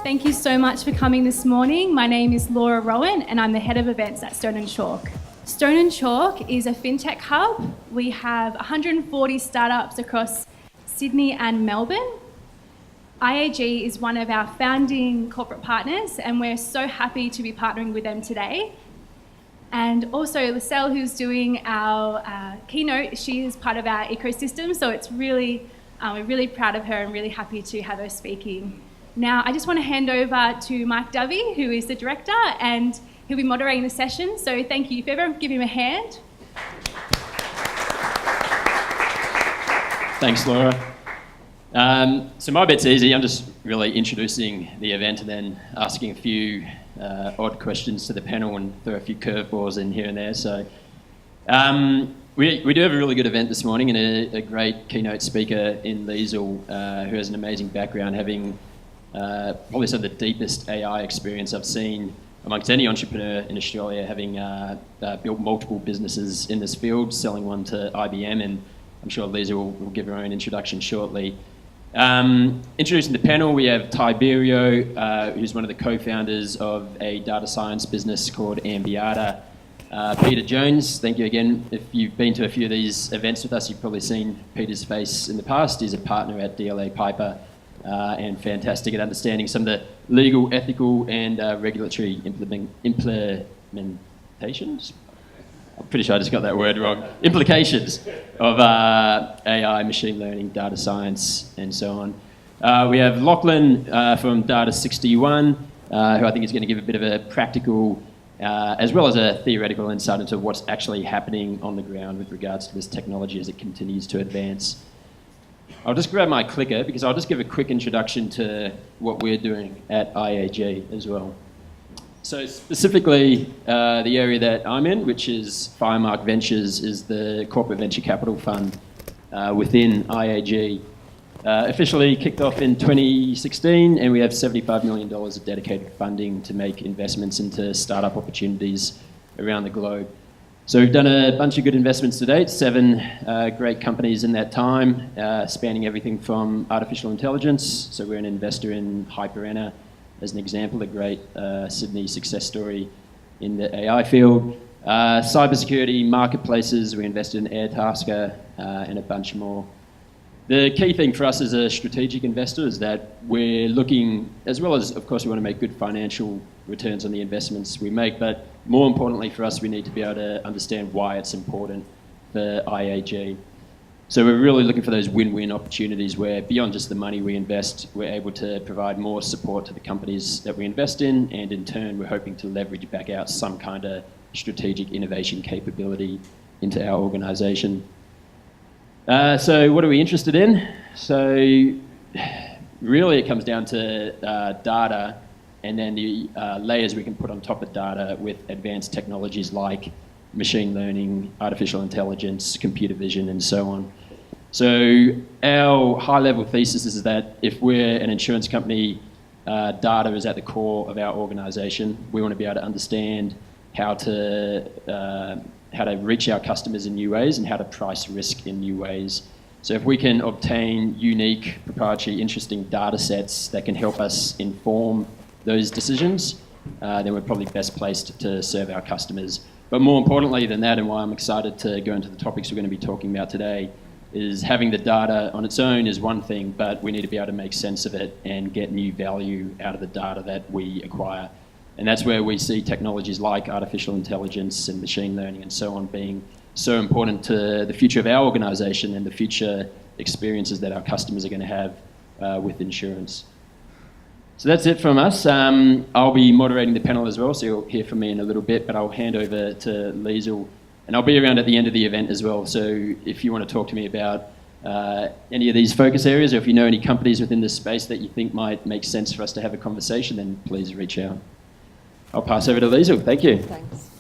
Thank you so much for coming this morning. My name is Laura Rowan and I'm the Head of Events at Stone & Chalk. Stone & Chalk is a fintech hub. We have 140 startups across Sydney and Melbourne. IAG is one of our founding corporate partners and we're so happy to be partnering with them today. And also Lyselle, who's doing our keynote, she is part of our ecosystem, so it's really, we're really proud of her and really happy to have her speaking. Now, I just want to hand over to Mike Dovey, who is the director, and he'll be moderating the session. So thank you. If everyone give him a hand. Thanks, Laura. So my bit's easy. I'm just really introducing the event and then asking a few odd questions to the panel and throw a few curveballs in here and there. So we do have a really good event this morning and a great keynote speaker in Liesl, who has an amazing background, having probably some of the deepest AI experience I've seen amongst any entrepreneur in Australia, having built multiple businesses in this field, selling one to IBM, and I'm sure Liesl will give her own introduction shortly. Introducing the panel, we have Tiberio, who's one of the co-founders of a data science business called Ambiata. Peter Jones, thank you again. If you've been to a few of these events with us, you've probably seen Peter's face in the past. He's a partner at DLA Piper and fantastic at understanding some of the legal, ethical and regulatory implementations. I'm pretty sure I just got that word wrong. Implications of AI, machine learning, data science, and so on. We have Lachlan from Data 61, who I think is going to give a bit of a practical, as well as a theoretical insight into what's actually happening on the ground with regards to this technology as it continues to advance. I'll just grab my clicker because I'll just give a quick introduction to what we're doing at IAG as well. So specifically, the area that I'm in, which is Firemark Ventures, is the corporate venture capital fund within IAG. Officially kicked off in 2016, and we have $75 million of dedicated funding to make investments into startup opportunities around the globe. So we've done a bunch of good investments to date, 7 great companies in that time, spanning everything from artificial intelligence. So we're an investor in Hyperena, as an example, a great Sydney success story in the AI field. Cybersecurity, marketplaces, we invested in Airtasker and a bunch more. The key thing for us as a strategic investor is that we're looking, as well as, of course, we want to make good financial returns on the investments we make, but more importantly for us, we need to be able to understand why it's important for IAG. So we're really looking for those win-win opportunities where beyond just the money we invest, we're able to provide more support to the companies that we invest in, and in turn, we're hoping to leverage back out some kind of strategic innovation capability into our organisation. So what are we interested in? So really it comes down to data and then the layers we can put on top of data with advanced technologies like machine learning, artificial intelligence, computer vision, and so on. So our high-level thesis is that if we're an insurance company, data is at the core of our organisation. We want to be able to understand how to reach our customers in new ways and how to price risk in new ways. So if we can obtain unique, proprietary, interesting data sets that can help us inform those decisions, then we're probably best placed to serve our customers. But more importantly than that, and why I'm excited to go into the topics we're going to be talking about today, is having the data on its own is one thing, but we need to be able to make sense of it and get new value out of the data that we acquire. And that's where we see technologies like artificial intelligence and machine learning and so on being so important to the future of our organisation and the future experiences that our customers are going to have with insurance. So that's it from us. I'll be moderating the panel as well, so you'll hear from me in a little bit, but I'll hand over to Liesl, and I'll be around at the end of the event as well. So if you want to talk to me about any of these focus areas, or if you know any companies within this space that you think might make sense for us to have a conversation, then please reach out. I'll pass over to Liesl. Thank you. Thanks.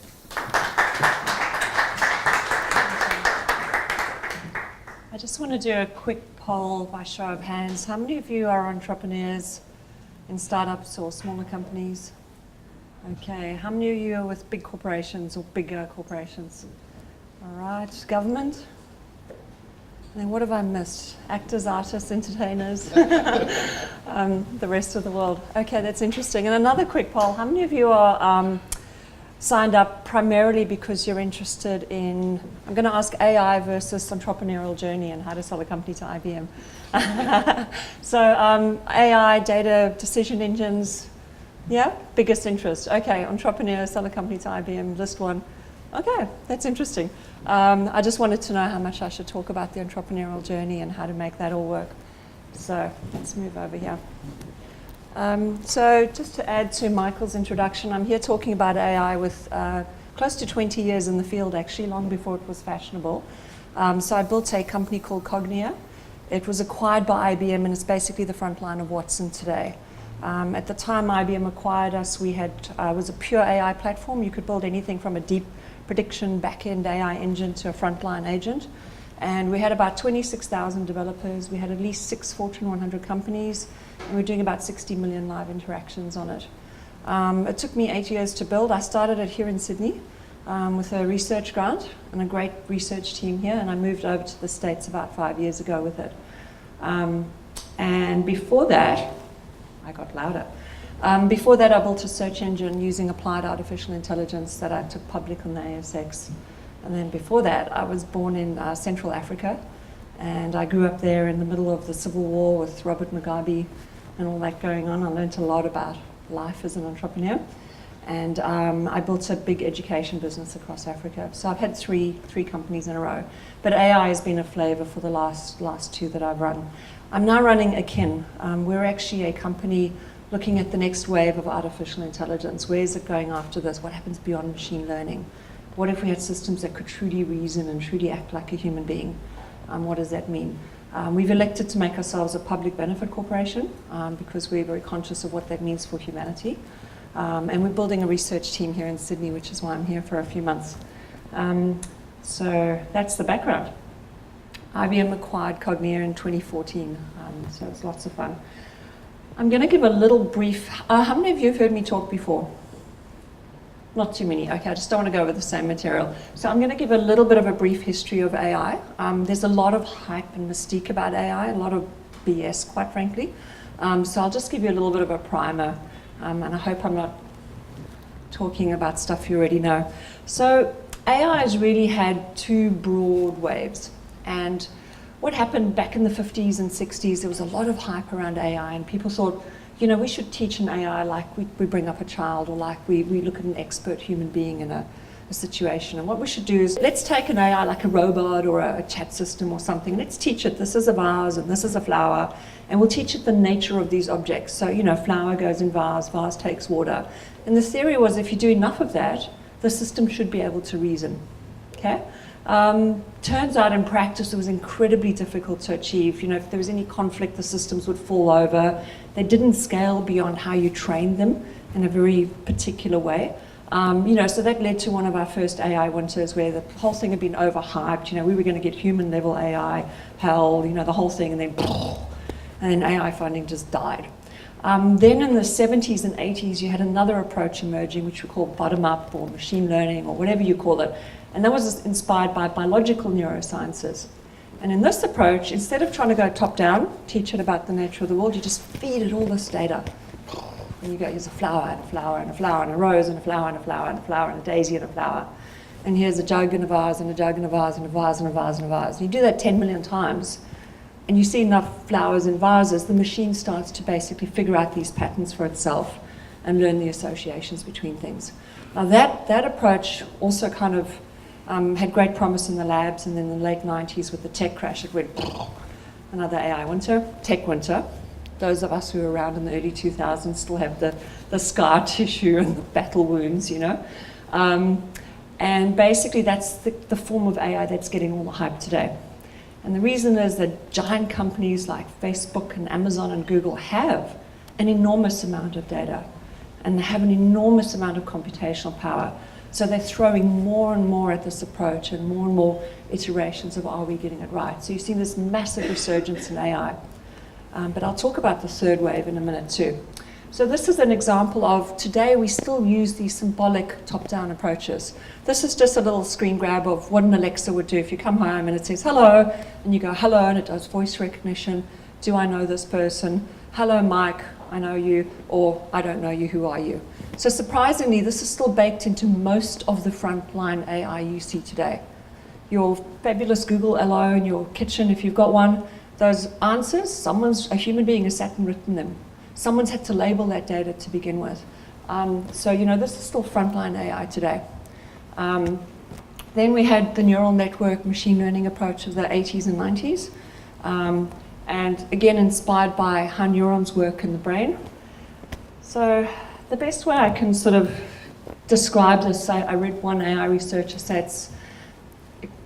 I just want to do a quick poll by show of hands. How many of you are entrepreneurs in startups or smaller companies? Okay. How many of you are with big corporations or bigger corporations? All right. Government? And then what have I missed? Actors, artists, entertainers, the rest of the world. Okay, that's interesting. And another quick poll. How many of you are signed up primarily because you're interested in, I'm going to ask AI versus entrepreneurial journey and how to sell a company to IBM. So AI, data, decision engines, yeah, biggest interest. Okay, entrepreneur, sell a company to IBM, list one. Okay, that's interesting. I just wanted to know how much I should talk about the entrepreneurial journey and how to make that all work. So let's move over here. So just to add to Michael's introduction, I'm here talking about AI with close to 20 years in the field, actually, long before it was fashionable. So I built a company called Cognia. It was acquired by IBM, and it's basically the front line of Watson today. At the time IBM acquired us, we had was a pure AI platform. You could build anything from a deep prediction back-end AI engine to a frontline agent. And we had about 26,000 developers. We had at least 6 Fortune 100 companies, and we're doing about 60 million live interactions on it. It took me 8 years to build. I started it here in Sydney with a research grant and a great research team here, and I moved over to the States about 5 years ago with it. And before that, I got louder. Before that, I built a search engine using applied artificial intelligence that I took public on the ASX. And then before that, I was born in Central Africa, and I grew up there in the middle of the Civil War with Robert Mugabe and all that going on. I learned a lot about life as an entrepreneur, and I built a big education business across Africa. So I've had three companies in a row, but AI has been a flavor for the last 2 that I've run. I'm now running Akin. We're actually a company looking at the next wave of artificial intelligence. Where is it going after this? What happens beyond machine learning? What if we had systems that could truly reason and truly act like a human being? What does that mean? We've elected to make ourselves a public benefit corporation because we're very conscious of what that means for humanity. And we're building a research team here in Sydney, which is why I'm here for a few months. So that's the background. IBM acquired Cognia in 2014, so it's lots of fun. I'm going to give a little brief. How many of you have heard me talk before? Not too many. Okay, I just don't want to go over the same material. So I'm going to give a little bit of a brief history of AI. There's a lot of hype and mystique about AI, a lot of BS, quite frankly. So I'll just give you a little bit of a primer, and I hope I'm not talking about stuff you already know. So AI has really had 2 broad waves. And what happened back in the 50s and 60s, there was a lot of hype around AI, and people thought, you know, we should teach an AI like we bring up a child, or like we look at an expert human being in a situation. And what we should do is, let's take an AI like a robot or a chat system or something. Let's teach it, this is a vase and this is a flower, and we'll teach it the nature of these objects. So, you know, flower goes in vase, vase takes water. And the theory was, if you do enough of that, the system should be able to reason. Okay? Turns out in practice it was incredibly difficult to achieve. You know, if there was any conflict, the systems would fall over. They didn't scale beyond how you trained them in a very particular way. You know, so that led to one of our first AI winters where the whole thing had been overhyped. You know, we were going to get human level AI, hell, you know, the whole thing, and then AI funding just died. Then in the 70s and 80s, you had another approach emerging, which we call bottom-up or machine learning or whatever you call it. And that was inspired by biological neurosciences. And in this approach, instead of trying to go top-down, teach it about the nature of the world, you just feed it all this data. And you go, here's a flower and a flower and a flower and a rose and a flower and a flower and a flower and a daisy and a flower. And here's a jug and a vase and a jug and a vase and a vase and a vase and a vase. And you do that 10 million times, and you see enough flowers in vases, the machine starts to basically figure out these patterns for itself and learn the associations between things. Now that approach also kind of had great promise in the labs, and then in the late 90s with the tech crash, it went another AI winter, tech winter. Those of us who were around in the early 2000s still have the scar tissue and the battle wounds, you know. And basically that's the form of AI that's getting all the hype today. And the reason is that giant companies like Facebook and Amazon and Google have an enormous amount of data, and they have an enormous amount of computational power. So they're throwing more and more at this approach and more iterations of, are we getting it right? So you've seen this massive resurgence in AI. But I'll talk about the third wave in a minute too. So this is an example of, today we still use these symbolic top-down approaches. This is just a little screen grab of what an Alexa would do if you come home and it says hello, and you go hello, and it does voice recognition. Do I know this person? Hello, Mike, I know you, or I don't know you, who are you? So surprisingly, this is still baked into most of the frontline AI you see today. Your fabulous Google Hello in your kitchen, if you've got one, those answers, a human being has sat and written them. Someone's had to label that data to begin with. So, this is still frontline AI today. Then we had the neural network machine learning approach of the 80s and 90s. And again, inspired by how neurons work in the brain. So the best way I can sort of describe this, I read one AI researcher say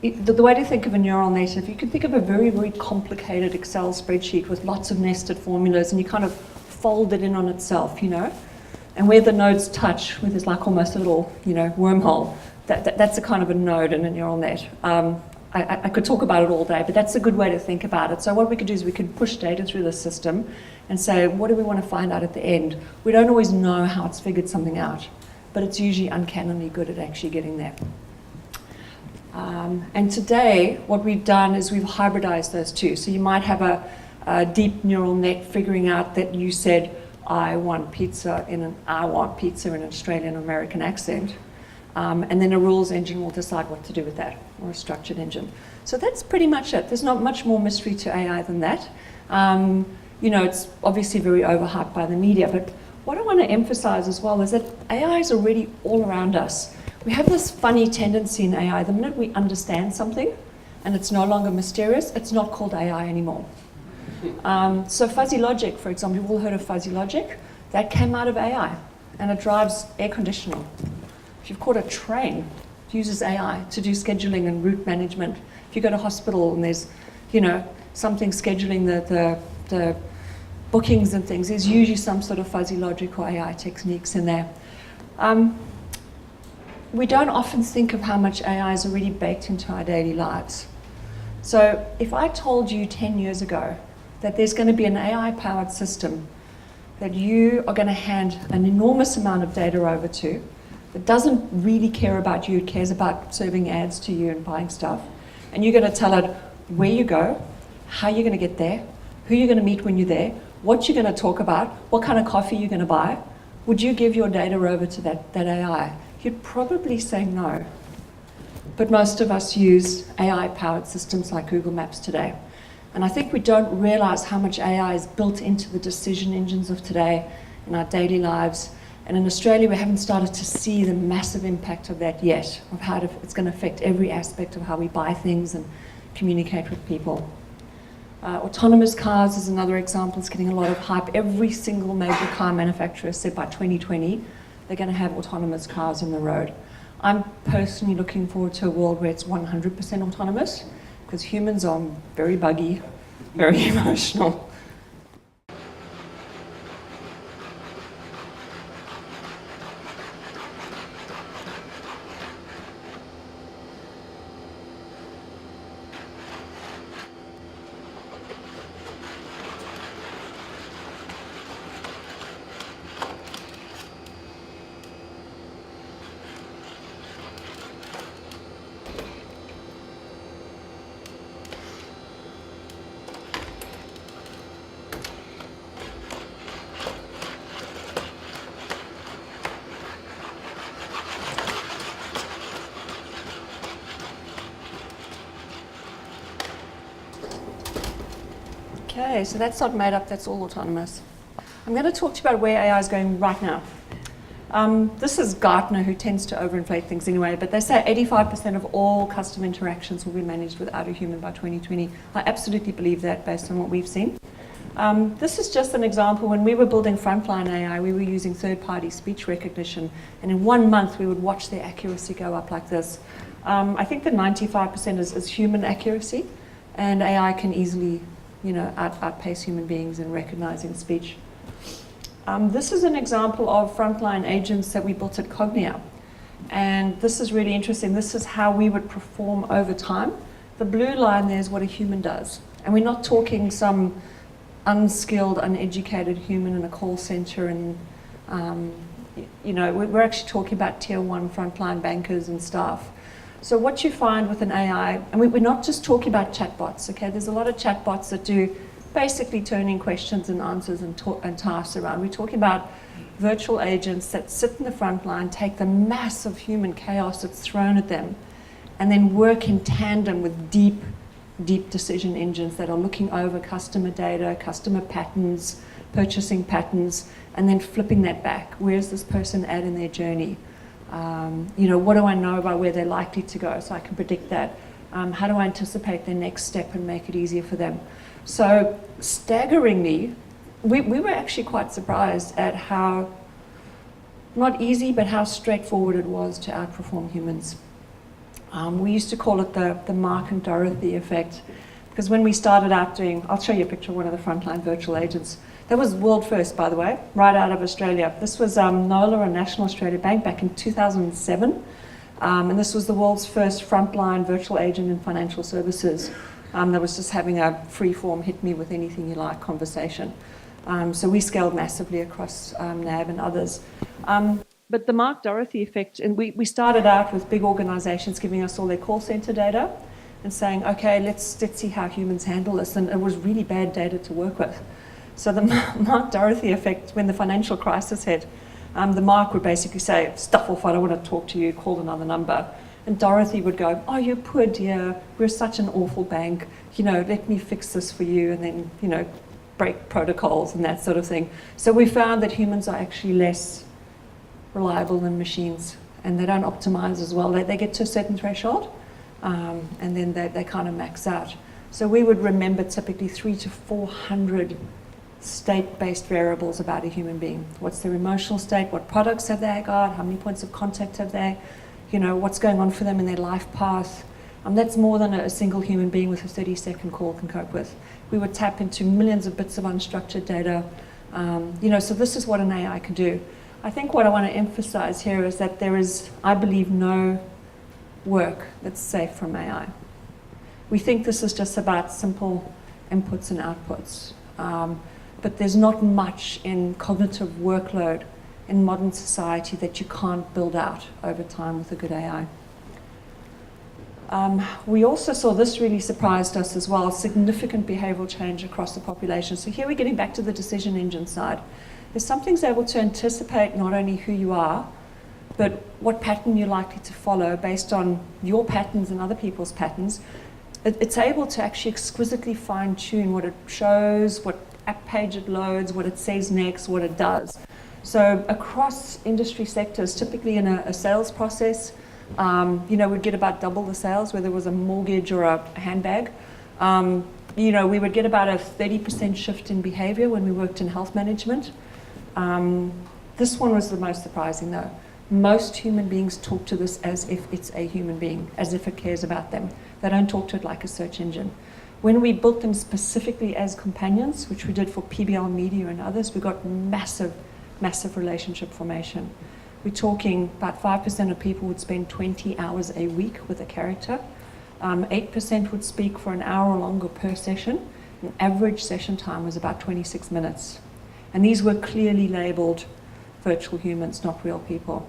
the way to think of a neural network, you can think of a very, very complicated Excel spreadsheet with lots of nested formulas, and you kind of fold it in on itself, and where the nodes touch, where there's like almost a little, wormhole, that's a kind of a node in a neural net. I could talk about it all day, but that's a good way to think about it. So what we could do is we could push data through the system and say, what do we want to find out at the end? We don't always know how it's figured something out, but it's usually uncannily good at actually getting there. And today, what we've done is we've hybridized those two. So you might have a deep neural net figuring out that you said, I want pizza in an Australian American accent. And then a rules engine will decide what to do with that, or a structured engine. So that's pretty much it. There's not much more mystery to AI than that. It's obviously very overhyped by the media, but what I want to emphasize as well is that AI is already all around us. We have this funny tendency in AI, the minute we understand something and it's no longer mysterious, it's not called AI anymore. So fuzzy logic, for example, you've all heard of fuzzy logic? That came out of AI, and it drives air conditioning. If you've caught a train, it uses AI to do scheduling and route management. If you go to hospital and there's, something scheduling the bookings and things, there's usually some sort of fuzzy logic or AI techniques in there. We don't often think of how much AI is already baked into our daily lives. So if I told you 10 years ago that there's going to be an AI-powered system that you are going to hand an enormous amount of data over to, that doesn't really care about you, it cares about serving ads to you and buying stuff, and you're going to tell it where you go, how you're going to get there, who you're going to meet when you're there, what you're going to talk about, what kind of coffee you're going to buy, would you give your data over to that AI? You'd probably say no. But most of us use AI-powered systems like Google Maps today. And I think we don't realize how much AI is built into the decision engines of today in our daily lives. And in Australia, we haven't started to see the massive impact of that yet, of how it's going to affect every aspect of how we buy things and communicate with people. Autonomous cars is another example. It's getting a lot of hype. Every single major car manufacturer said by 2020, they're going to have autonomous cars on the road. I'm personally looking forward to a world where it's 100% autonomous, because humans are very buggy, very emotional. Okay, so that's not made up, that's all autonomous. I'm going to talk to you about where AI is going right now. This is Gartner, who tends to overinflate things anyway, but they say 85% of all customer interactions will be managed without a human by 2020. I absolutely believe that based on what we've seen. This is just an example. When we were building frontline AI, we were using third-party speech recognition, and in 1 month we would watch the accuracy go up like this. I think that 95% is human accuracy, and AI can easily outpace human beings in recognizing speech. This is an example of frontline agents that we built at Cognia. And this is really interesting. This is how we would perform over time. The blue line there is what a human does. And we're not talking some unskilled, uneducated human in a call center, and we're actually talking about tier 1 frontline bankers and staff. So what you find with an AI, and we're not just talking about chatbots, okay? There's a lot of chatbots that do basically turning questions and answers and tasks around. We're talking about virtual agents that sit in the front line, take the massive human chaos that's thrown at them, and then work in tandem with deep decision engines that are looking over customer data, customer patterns, purchasing patterns, and then flipping that back. Where's this person at in their journey? What do I know about where they're likely to go so I can predict that? How do I anticipate their next step and make it easier for them? So staggeringly, we were actually quite surprised at how, not easy, but how straightforward it was to outperform humans. We used to call it the Mark and Dorothy effect, because when we started out doing, I'll show you a picture of one of the frontline virtual agents. That was world first, by the way, right out of Australia. This was NOLA, or National Australia Bank, back in 2007. And this was the world's first frontline virtual agent in financial services. That was just having a free-form, hit me with anything you like conversation. So we scaled massively across NAB and others. But the Mark Dorothy effect, and we started out with big organizations giving us all their call center data and saying, okay, let's see how humans handle this. And it was really bad data to work with. So the Mark Dorothy effect, when the financial crisis hit, the Mark would basically say, stuff off, I don't want to talk to you, call another number. And Dorothy would go, oh, you poor dear, we're such an awful bank, let me fix this for you, and then, break protocols and that sort of thing. So we found that humans are actually less reliable than machines, and they don't optimize as well. They get to a certain threshold, and then they kind of max out. So we would remember typically 300 to 400 state-based variables about a human being. What's their emotional state? What products have they got? How many points of contact have they? What's going on for them in their life path? That's more than a single human being with a 30-second call can cope with. We would tap into millions of bits of unstructured data. So this is what an AI can do. I think what I want to emphasize here is that there is, I believe, no work that's safe from AI. We think this is just about simple inputs and outputs. But there's not much in cognitive workload in modern society that you can't build out over time with a good AI. We also saw, this really surprised us as well, significant behavioral change across the population. So here we're getting back to the decision engine side. If something's able to anticipate not only who you are, but what pattern you're likely to follow based on your patterns and other people's patterns, it's able to actually exquisitely fine-tune what it shows, what app page it loads, what it says next, what it does. So across industry sectors, typically in a sales process, we'd get about double the sales, whether it was a mortgage or a handbag. We would get about a 30% shift in behavior when we worked in health management. This one was the most surprising though. Most human beings talk to this as if it's a human being, as if it cares about them. They don't talk to it like a search engine. When we built them specifically as companions, which we did for PBL Media and others, we got massive relationship formation. We're talking about 5% of people would spend 20 hours a week with a character. 8% would speak for an hour or longer per session. An average session time was about 26 minutes. And these were clearly labeled virtual humans, not real people.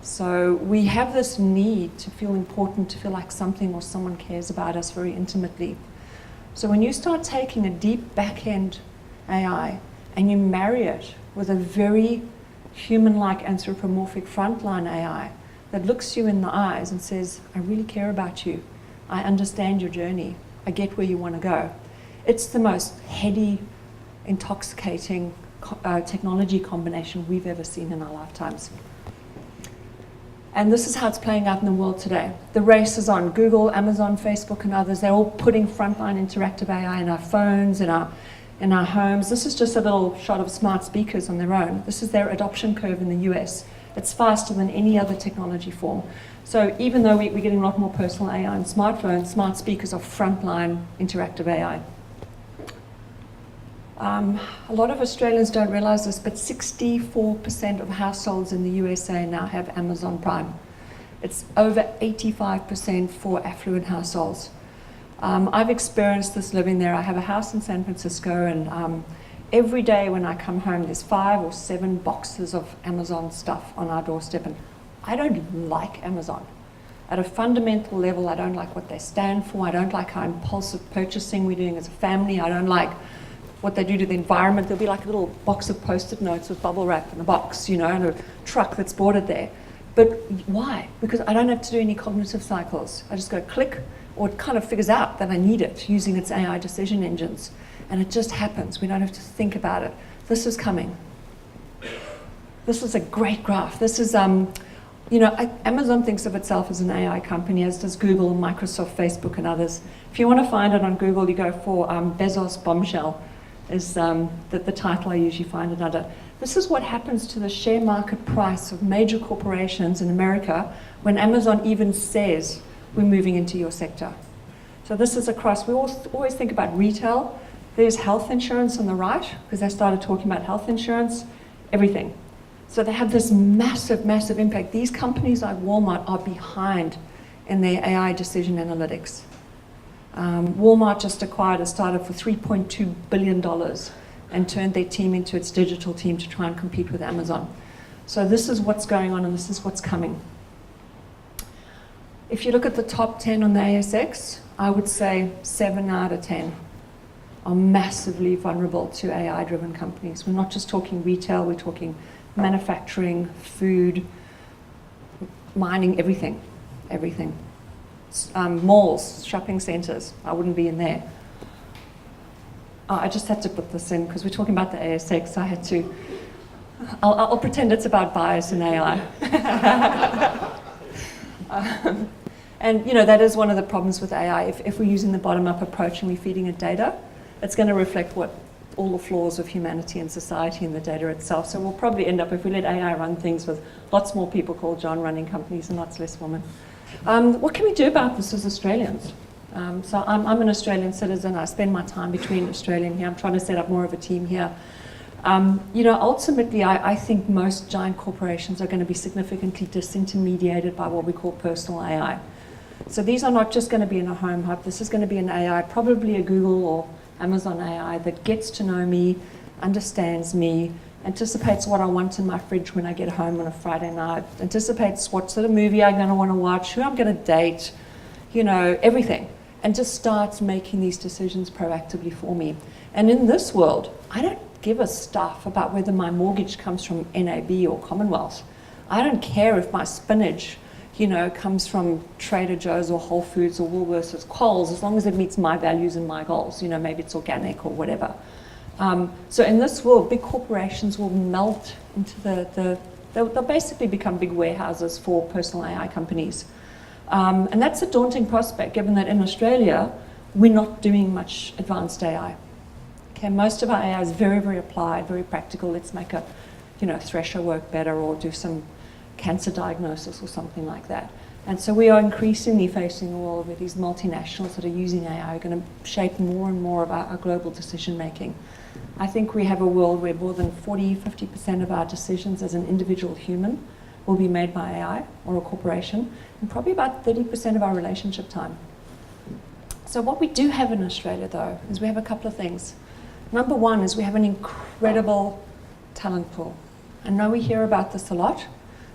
So we have this need to feel important, to feel like something or someone cares about us very intimately. So when you start taking a deep back-end AI and you marry it with a very human-like anthropomorphic frontline AI that looks you in the eyes and says, I really care about you. I understand your journey. I get where you want to go. It's the most heady, intoxicating technology combination we've ever seen in our lifetimes. And this is how it's playing out in the world today. The race is on. Google, Amazon, Facebook, and others, they're all putting frontline interactive AI in our phones, in our homes. This is just a little shot of smart speakers on their own. This is their adoption curve in the US. It's faster than any other technology form. So even though we're getting a lot more personal AI on smartphones, smart speakers are frontline interactive AI. A lot of Australians don't realize this, but 64% of households in the USA now have Amazon Prime. It's over 85% for affluent households. I've experienced this living there. I have a house in San Francisco, and every day when I come home, there's 5 or 7 boxes of Amazon stuff on our doorstep, and I don't like Amazon. At a fundamental level, I don't like what they stand for. I don't like how impulsive purchasing we're doing as a family. I don't like what they do to the environment. There'll be like a little box of Post-it notes with bubble wrap in a box, and a truck that's boarded there. But why? Because I don't have to do any cognitive cycles. I just go click, or it kind of figures out that I need it using its AI decision engines. And it just happens. We don't have to think about it. This is coming. This is a great graph. This is, Amazon thinks of itself as an AI company, as does Google, Microsoft, Facebook, and others. If you want to find it on Google, you go for Bezos Bombshell, is the title I usually find it under. This is what happens to the share market price of major corporations in America when Amazon even says, we're moving into your sector. So this is across, we always think about retail. There's health insurance on the right, because they started talking about health insurance, everything. So they have this massive, massive impact. These companies like Walmart are behind in their AI decision analytics. Walmart just acquired a startup for $3.2 billion and turned their team into its digital team to try and compete with Amazon. So this is what's going on, and this is what's coming. If you look at the top 10 on the ASX, I would say 7 out of 10 are massively vulnerable to AI-driven companies. We're not just talking retail, we're talking manufacturing, food, mining, everything. Malls, shopping centers, I wouldn't be in there. I just had to put this in because we're talking about the ASX, so I had to. I'll pretend it's about bias in AI. And that is one of the problems with AI. If we're using the bottom-up approach and we're feeding it data, it's going to reflect what all the flaws of humanity and society in the data itself. So we'll probably end up, if we let AI run things, with lots more people called John running companies and lots less women. What can we do about this as Australians? So I'm an Australian citizen. I spend my time between Australia and here. I'm trying to set up more of a team here. Ultimately, I think most giant corporations are going to be significantly disintermediated by what we call personal AI. So these are not just going to be in a home hub. This is going to be an AI, probably a Google or Amazon AI, that gets to know me, understands me, anticipates what I want in my fridge when I get home on a Friday night, anticipates what sort of movie I'm going to want to watch, who I'm going to date, everything, and just starts making these decisions proactively for me. And in this world, I don't give a stuff about whether my mortgage comes from NAB or Commonwealth. I don't care if my spinach comes from Trader Joe's or Whole Foods or Woolworths or Coles, as long as it meets my values and my goals. Maybe it's organic or whatever. So in this world, big corporations will melt into they'll basically become big warehouses for personal AI companies. And that's a daunting prospect, given that in Australia, we're not doing much advanced AI. Okay, most of our AI is very, very applied, very practical. Let's make a thresher work better, or do some cancer diagnosis or something like that. And so we are increasingly facing the wall where these multinationals that are using AI are going to shape more and more of our global decision making. I think we have a world where more than 40-50% of our decisions as an individual human will be made by AI or a corporation, and probably about 30% of our relationship time. So what we do have in Australia, though, is we have a couple of things. Number one is we have an incredible talent pool. I know we hear about this a lot,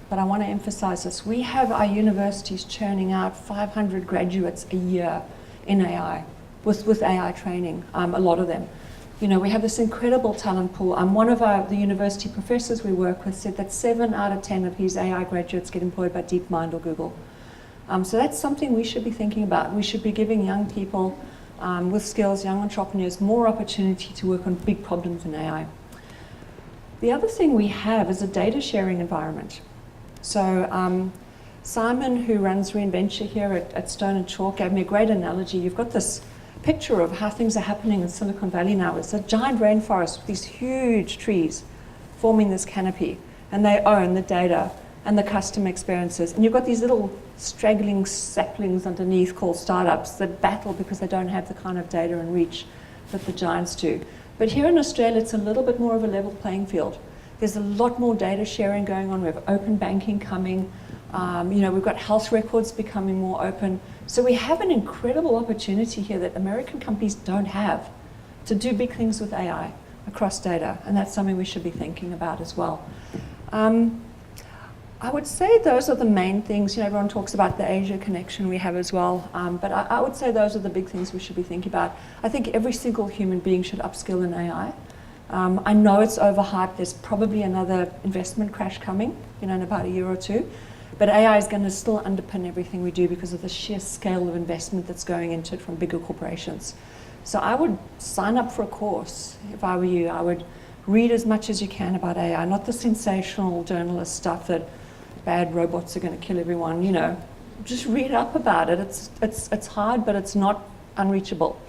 but I want to emphasize this. We have our universities churning out 500 graduates a year in AI, with AI training, a lot of them. We have this incredible talent pool. One of the university professors we work with said that 7 out of 10 of his AI graduates get employed by DeepMind or Google. So that's something we should be thinking about. We should be giving young people with skills, young entrepreneurs, more opportunity to work on big problems in AI. The other thing we have is a data sharing environment. So Simon, who runs Reinventure here at Stone and Chalk, gave me a great analogy. You've got this picture of how things are happening in Silicon Valley now. It's a giant rainforest with these huge trees forming this canopy, and they own the data and the customer experiences. And you've got these little straggling saplings underneath called startups that battle because they don't have the kind of data and reach that the giants do. But here in Australia, it's a little bit more of a level playing field. There's a lot more data sharing going on. We have open banking coming. We've got health records becoming more open. So we have an incredible opportunity here that American companies don't have to do big things with AI across data, and that's something we should be thinking about as well. I would say those are the main things. Everyone talks about the Asia connection we have as well, but I would say those are the big things we should be thinking about. I think every single human being should upskill in AI. I know it's overhyped. There's probably another investment crash coming, in about a year or two. But AI is going to still underpin everything we do because of the sheer scale of investment that's going into it from bigger corporations. So I would sign up for a course if I were you. I would read as much as you can about AI, not the sensational journalist stuff that bad robots are going to kill everyone. Just read up about it. It's hard, but it's not unreachable.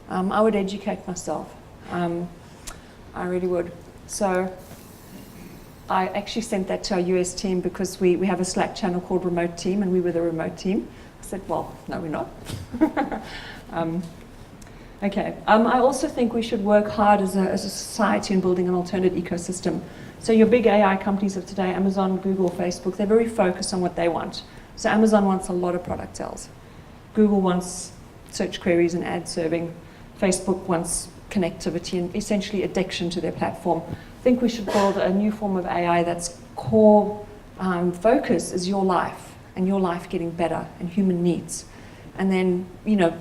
I would educate myself. I really would. So I actually sent that to our US team because we have a Slack channel called Remote Team, and we were the remote team. I said, well, no, we're not. Okay. I also think we should work hard as a society in building an alternate ecosystem. So your big AI companies of today, Amazon, Google, Facebook, they're very focused on what they want. So Amazon wants a lot of product sales. Google wants search queries and ad serving. Facebook wants connectivity and essentially addiction to their platform. I think we should build a new form of AI that's core focus is your life and your life getting better and human needs. And then,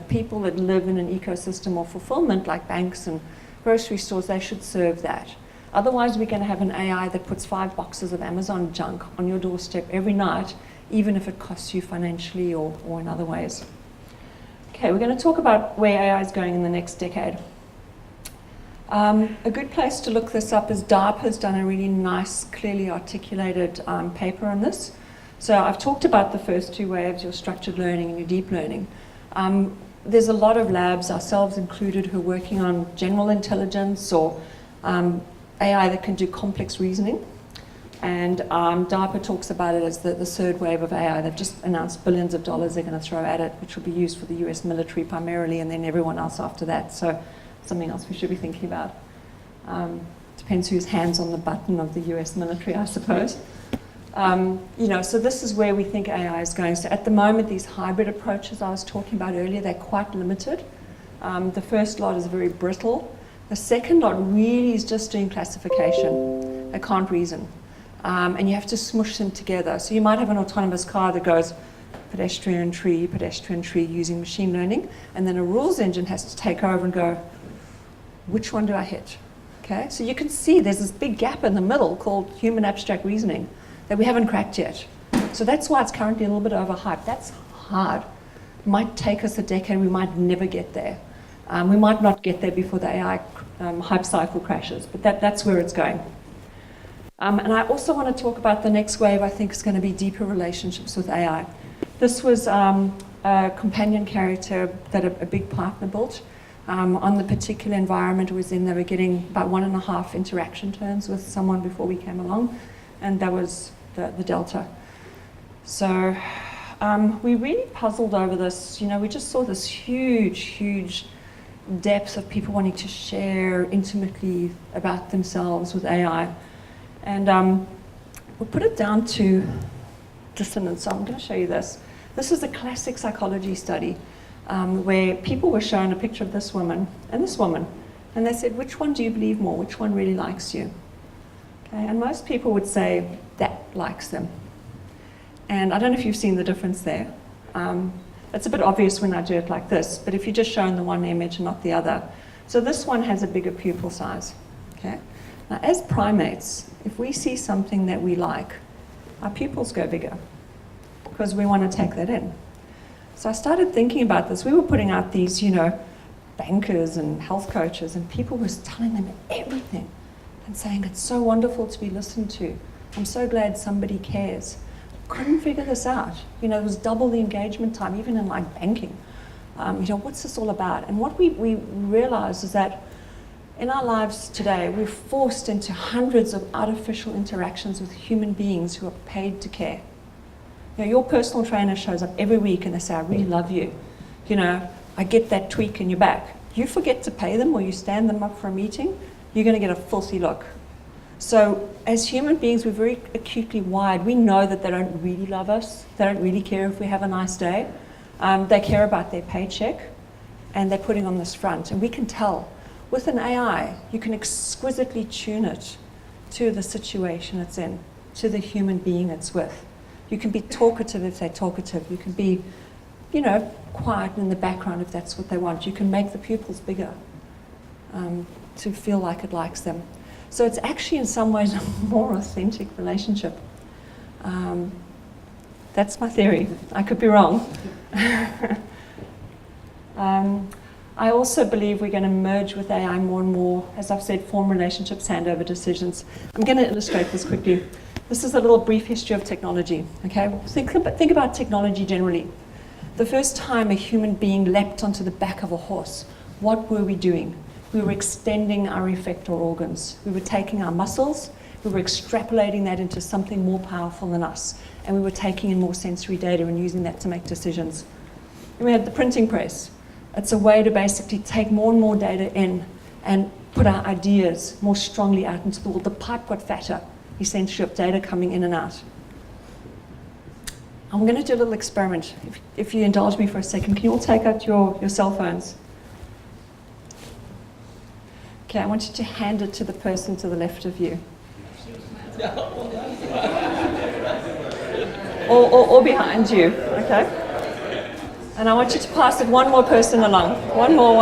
people that live in an ecosystem of fulfillment like banks and grocery stores, they should serve that. Otherwise, we're going to have an AI that puts 5 boxes of Amazon junk on your doorstep every night, even if it costs you financially or in other ways. Okay, we're going to talk about where AI is going in the next decade. A good place to look this up is DARPA has done a really nice, clearly articulated paper on this. So I've talked about the first 2 waves, your structured learning and your deep learning. There's a lot of labs, ourselves included, who are working on general intelligence or AI that can do complex reasoning. And DARPA talks about it as the 3rd wave of AI. They've just announced billions of dollars they're going to throw at it, which will be used for the US military primarily, and then everyone else after that. So something else we should be thinking about. Depends whose hand's on the button of the US military, I suppose. So this is where we think AI is going. So at the moment, these hybrid approaches I was talking about earlier, they're quite limited. The first lot is very brittle. The second lot really is just doing classification. They can't reason. And you have to smush them together. So you might have an autonomous car that goes pedestrian tree, using machine learning, and then a rules engine has to take over and go, which one do I hit? Okay, so you can see there's this big gap in the middle called human abstract reasoning that we haven't cracked yet. So that's why it's currently a little bit overhyped. That's hard. It might take us a decade. We might never get there. We might not get there before the AI hype cycle crashes, but that's where it's going. And I also want to talk about the next wave. I think is going to be deeper relationships with AI. This was a companion character that a big partner built. On the particular environment it was in, they were getting about 1.5 interaction turns with someone before we came along, and that was the delta. So we really puzzled over this. We just saw this huge depth of people wanting to share intimately about themselves with AI. And we'll put it down to dissonance. So I'm going to show you this. This is a classic psychology study where people were shown a picture of this woman, and they said, which one do you believe more? Which one really likes you? Okay, and most people would say, that likes them. And I don't know if you've seen the difference there. It's a bit obvious when I do it like this, but if you're just shown the one image and not the other. So this one has a bigger pupil size. Okay? Now, as primates, if we see something that we like, our pupils go bigger because we want to take that in. So I started thinking about this. We were putting out these, bankers and health coaches, and people were telling them everything and saying, it's so wonderful to be listened to. I'm so glad somebody cares. Couldn't figure this out. It was double the engagement time, even in like banking. What's this all about? And what we realized is that in our lives today, we're forced into hundreds of artificial interactions with human beings who are paid to care. Your personal trainer shows up every week and they say, I really love you. I get that tweak in your back. You forget to pay them or you stand them up for a meeting, you're going to get a filthy look. So as human beings, we're very acutely wired. We know that they don't really love us. They don't really care if we have a nice day. They care about their paycheck, and they're putting on this front. And we can tell. With an AI, you can exquisitely tune it to the situation it's in, to the human being it's with. You can be talkative if they're talkative. You can be, quiet in the background if that's what they want. You can make the pupils bigger to feel like it likes them. So it's actually in some ways a more authentic relationship. That's my theory. I could be wrong. I also believe we're going to merge with AI more and more. As I've said, form relationships, hand over decisions. I'm going to illustrate this quickly. This is a little brief history of technology. Okay, think about technology generally. The first time a human being leapt onto the back of a horse, what were we doing? We were extending our effector organs. We were taking our muscles, we were extrapolating that into something more powerful than us, and we were taking in more sensory data and using that to make decisions. And we had the printing press. It's a way to basically take more and more data in and put our ideas more strongly out into the world. The pipe got fatter, essentially, of data coming in and out. I'm going to do a little experiment. If you indulge me for a second, can you all take out your cell phones? Okay, I want you to hand it to the person to the left of you. or behind you, okay? And I want you to pass it one more person along. One more.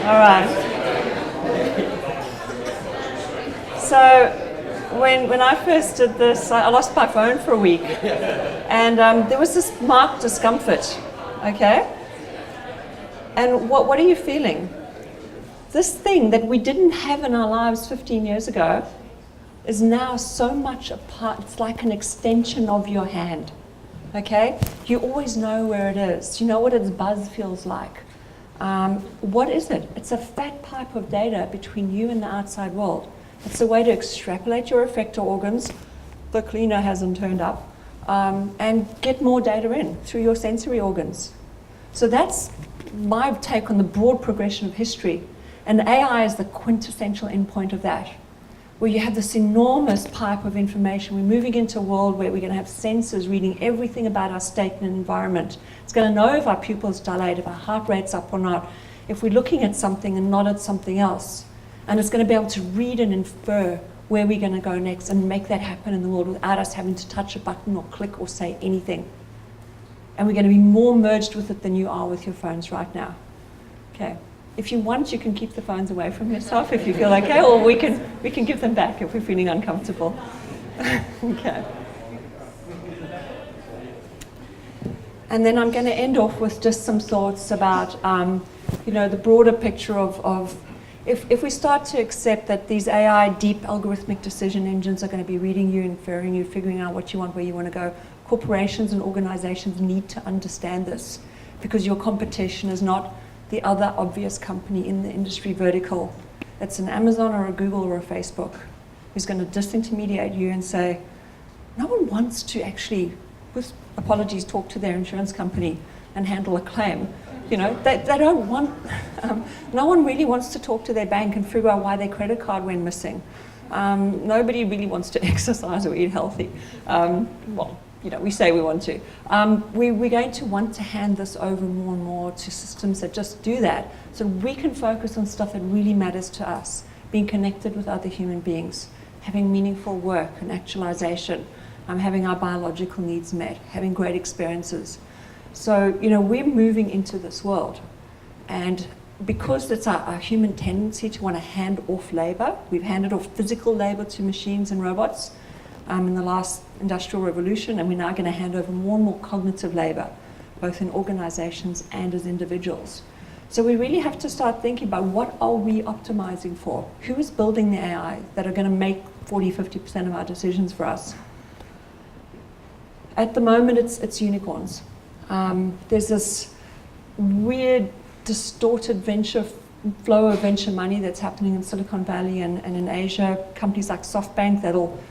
All right. So when I first did this, I lost my phone for a week. And there was this marked discomfort, okay? And what are you feeling? This thing that we didn't have in our lives 15 years ago is now so much a part, it's like an extension of your hand, okay? You always know where it is. You know what its buzz feels like. What is it? It's a fat pipe of data between you and the outside world. It's a way to extrapolate your effector organs. The cleaner hasn't turned up. And get more data in through your sensory organs. So that's my take on the broad progression of history. And AI is the quintessential endpoint of that, where you have this enormous pipe of information. We're moving into a world where we're going to have sensors reading everything about our state and environment. It's going to know if our pupils dilate, if our heart rate's up or not, if we're looking at something and not at something else. And it's going to be able to read and infer where we're going to go next and make that happen in the world without us having to touch a button or click or say anything. And we're going to be more merged with it than you are with your phones right now. Okay. If you want, you can keep the phones away from yourself if you feel okay, or we can give them back if we're feeling uncomfortable. Okay. And then I'm going to end off with just some thoughts about, the broader picture of if we start to accept that these AI deep algorithmic decision engines are going to be reading you, inferring you, figuring out what you want, where you want to go, corporations and organizations need to understand this, because your competition is not the other obvious company in the industry vertical. It's an Amazon or a Google or a Facebook who's going to disintermediate you and say, no one wants to actually, with apologies, talk to their insurance company and handle a claim. They don't want, no one really wants to talk to their bank and figure out why their credit card went missing. Nobody really wants to exercise or eat healthy. We say we want to. We're going to want to hand this over more and more to systems that just do that, so we can focus on stuff that really matters to us, being connected with other human beings, having meaningful work and actualization, having our biological needs met, having great experiences. So, we're moving into this world. And because it's our human tendency to want to hand off labor, we've handed off physical labor to machines and robots in the last industrial revolution, and we're now going to hand over more and more cognitive labor, both in organizations and as individuals. So we really have to start thinking about what are we optimizing for? Who is building the AI that are going to make 40-50% of our decisions for us? At the moment, it's unicorns. There's this weird, distorted flow of venture money that's happening in Silicon Valley and in Asia. Companies like SoftBank that'll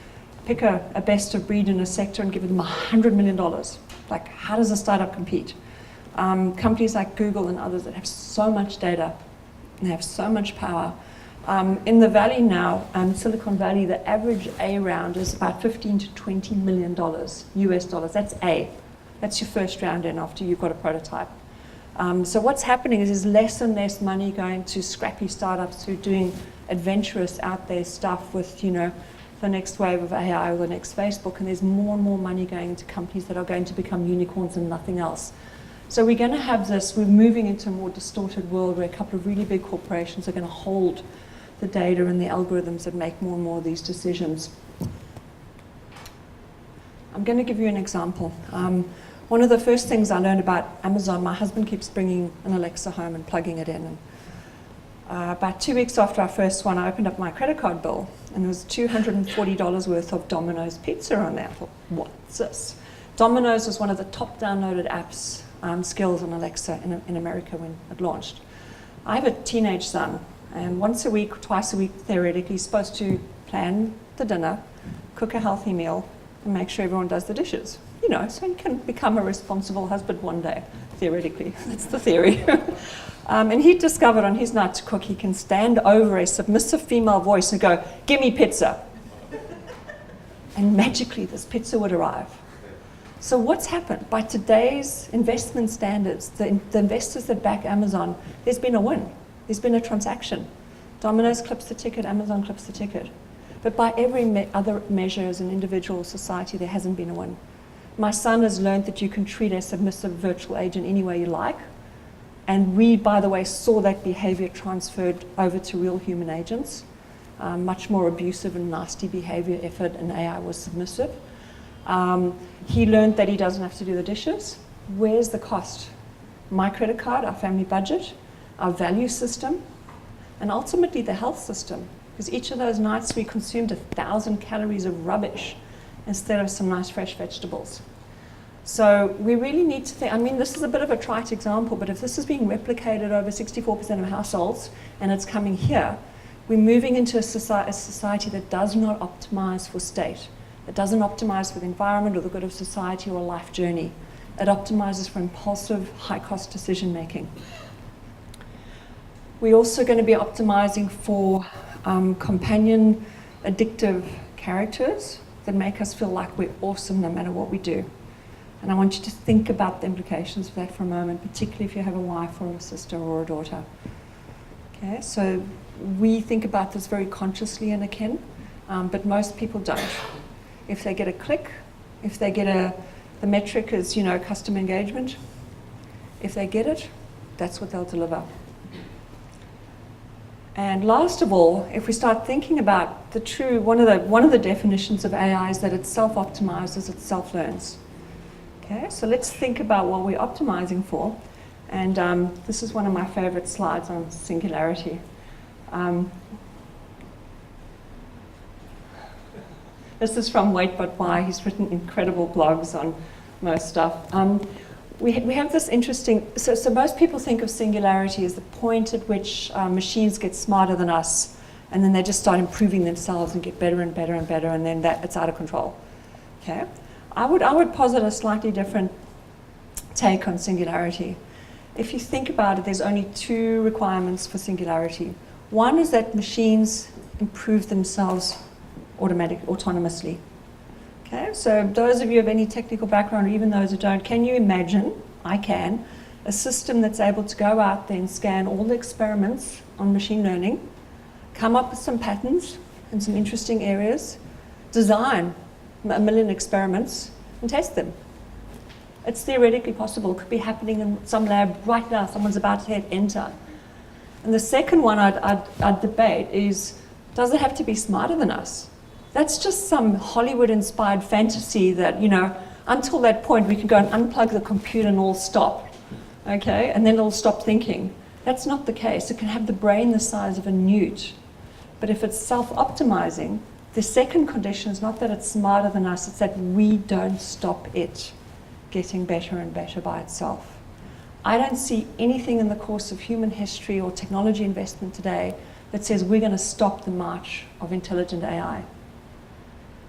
pick a best of breed in a sector and give them $100 million. Like, how does a startup compete? Companies like Google and others that have so much data and have so much power In the Valley now, Silicon Valley, the average A round is about $15 to $20 million US dollars. That's A. That's your first round in after you've got a prototype. So what's happening is there's less and less money going to scrappy startups who are doing adventurous out there stuff with, the next wave of AI or the next Facebook, and there's more and more money going into companies that are going to become unicorns and nothing else. So we're going to have this, we're moving into a more distorted world where a couple of really big corporations are going to hold the data and the algorithms that make more and more of these decisions. I'm going to give you an example. One of the first things I learned about Amazon, my husband keeps bringing an Alexa home and plugging it in. And, about 2 weeks after our first one, I opened up my credit card bill, and there was $240 worth of Domino's pizza on there. I thought, what's this? Domino's was one of the top downloaded apps, skills on Alexa in America when it launched. I have a teenage son, and once a week, twice a week, theoretically, he's supposed to plan the dinner, cook a healthy meal, and make sure everyone does the dishes. So he can become a responsible husband one day, theoretically. That's the theory. And he discovered on his night to cook, he can stand over a submissive female voice and go, "Give me pizza." And magically, this pizza would arrive. So what's happened? By today's investment standards, the investors that back Amazon, there's been a win. There's been a transaction. Domino's clips the ticket, Amazon clips the ticket. But by every other measure as an individual society, there hasn't been a win. My son has learned that you can treat a submissive virtual agent any way you like. And we, by the way, saw that behavior transferred over to real human agents. Much more abusive and nasty behavior if an AI was submissive. He learned that he doesn't have to do the dishes. Where's the cost? My credit card, our family budget, our value system, and ultimately the health system. Because each of those nights we consumed 1,000 calories of rubbish instead of some nice fresh vegetables. So we really need to think, this is a bit of a trite example, but if this is being replicated over 64% of households and it's coming here, we're moving into a society that does not optimize for state. It doesn't optimize for the environment or the good of society or a life journey. It optimizes for impulsive, high-cost decision-making. We're also going to be optimizing for companion, addictive characters that make us feel like we're awesome no matter what we do. And I want you to think about the implications of that for a moment, particularly if you have a wife or a sister or a daughter. Okay, so we think about this very consciously and akin, but most people don't. If they get a click, if they get the metric is, customer engagement, if they get it, that's what they'll deliver. And last of all, if we start thinking about the true, one of the definitions of AI is that it self-optimizes, it self-learns. Okay, so let's think about what we're optimizing for. And this is one of my favorite slides on singularity. This is from Wait But Why. He's written incredible blogs on most stuff. We have this interesting, so most people think of singularity as the point at which machines get smarter than us, and then they just start improving themselves and get better and better and better, and then it's out of control. Okay? I would posit a slightly different take on singularity. If you think about it, there's only two requirements for singularity. One is that machines improve themselves autonomously. Okay, so those of you of any technical background, or even those who don't, can you imagine, I can, a system that's able to go out there and scan all the experiments on machine learning, come up with some patterns in some interesting areas, design 1 million experiments, and test them? It's theoretically possible. It could be happening in some lab right now. Someone's about to hit enter. And the second one I'd debate is, does it have to be smarter than us? That's just some Hollywood-inspired fantasy that, until that point we can go and unplug the computer and all stop, okay? And then it'll stop thinking. That's not the case. It can have the brain the size of a newt. But if it's self-optimizing, the second condition is not that it's smarter than us, it's that we don't stop it getting better and better by itself. I don't see anything in the course of human history or technology investment today that says we're going to stop the march of intelligent AI.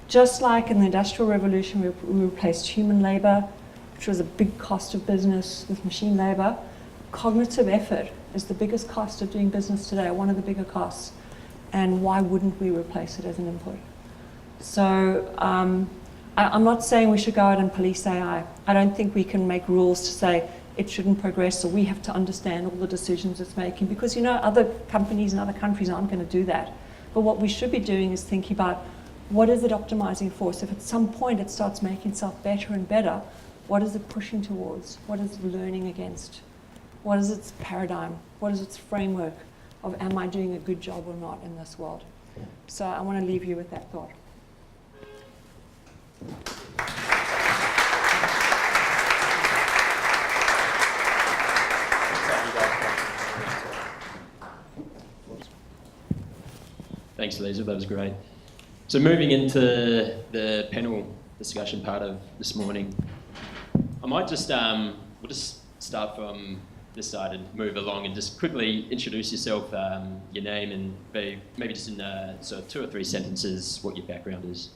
Just like in the Industrial Revolution, we replaced human labor, which was a big cost of business, with machine labor. Cognitive effort is the biggest cost of doing business today, one of the bigger costs. And why wouldn't we replace it as an input? So I'm not saying we should go out and police AI. I don't think we can make rules to say it shouldn't progress, so we have to understand all the decisions it's making, because other companies and other countries aren't going to do that. But what we should be doing is thinking about what is it optimizing for. So if at some point it starts making itself better and better, what is it pushing towards? What is it learning against? What is its paradigm? What is its framework of am I doing a good job or not in this world? So I want to leave you with that thought. Thanks, Lisa. That was great. So moving into the panel discussion part of this morning, I might just we'll just start from this side and move along and just quickly introduce yourself, your name, and maybe just in sort of 2 or 3 sentences what your background is.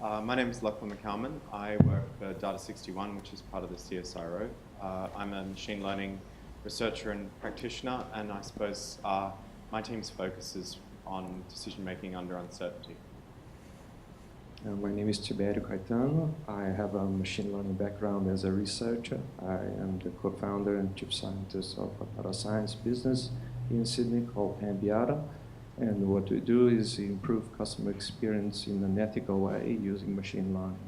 My name is Lachlan McCalman. I work for Data61, which is part of the CSIRO. I'm a machine learning researcher and practitioner, and I suppose my team's focus is on decision-making under uncertainty. My name is Tibério Caetano. I have a machine learning background as a researcher. I am the co-founder and chief scientist of a data science business in Sydney called Ambiata. And what we do is improve customer experience in an ethical way using machine learning.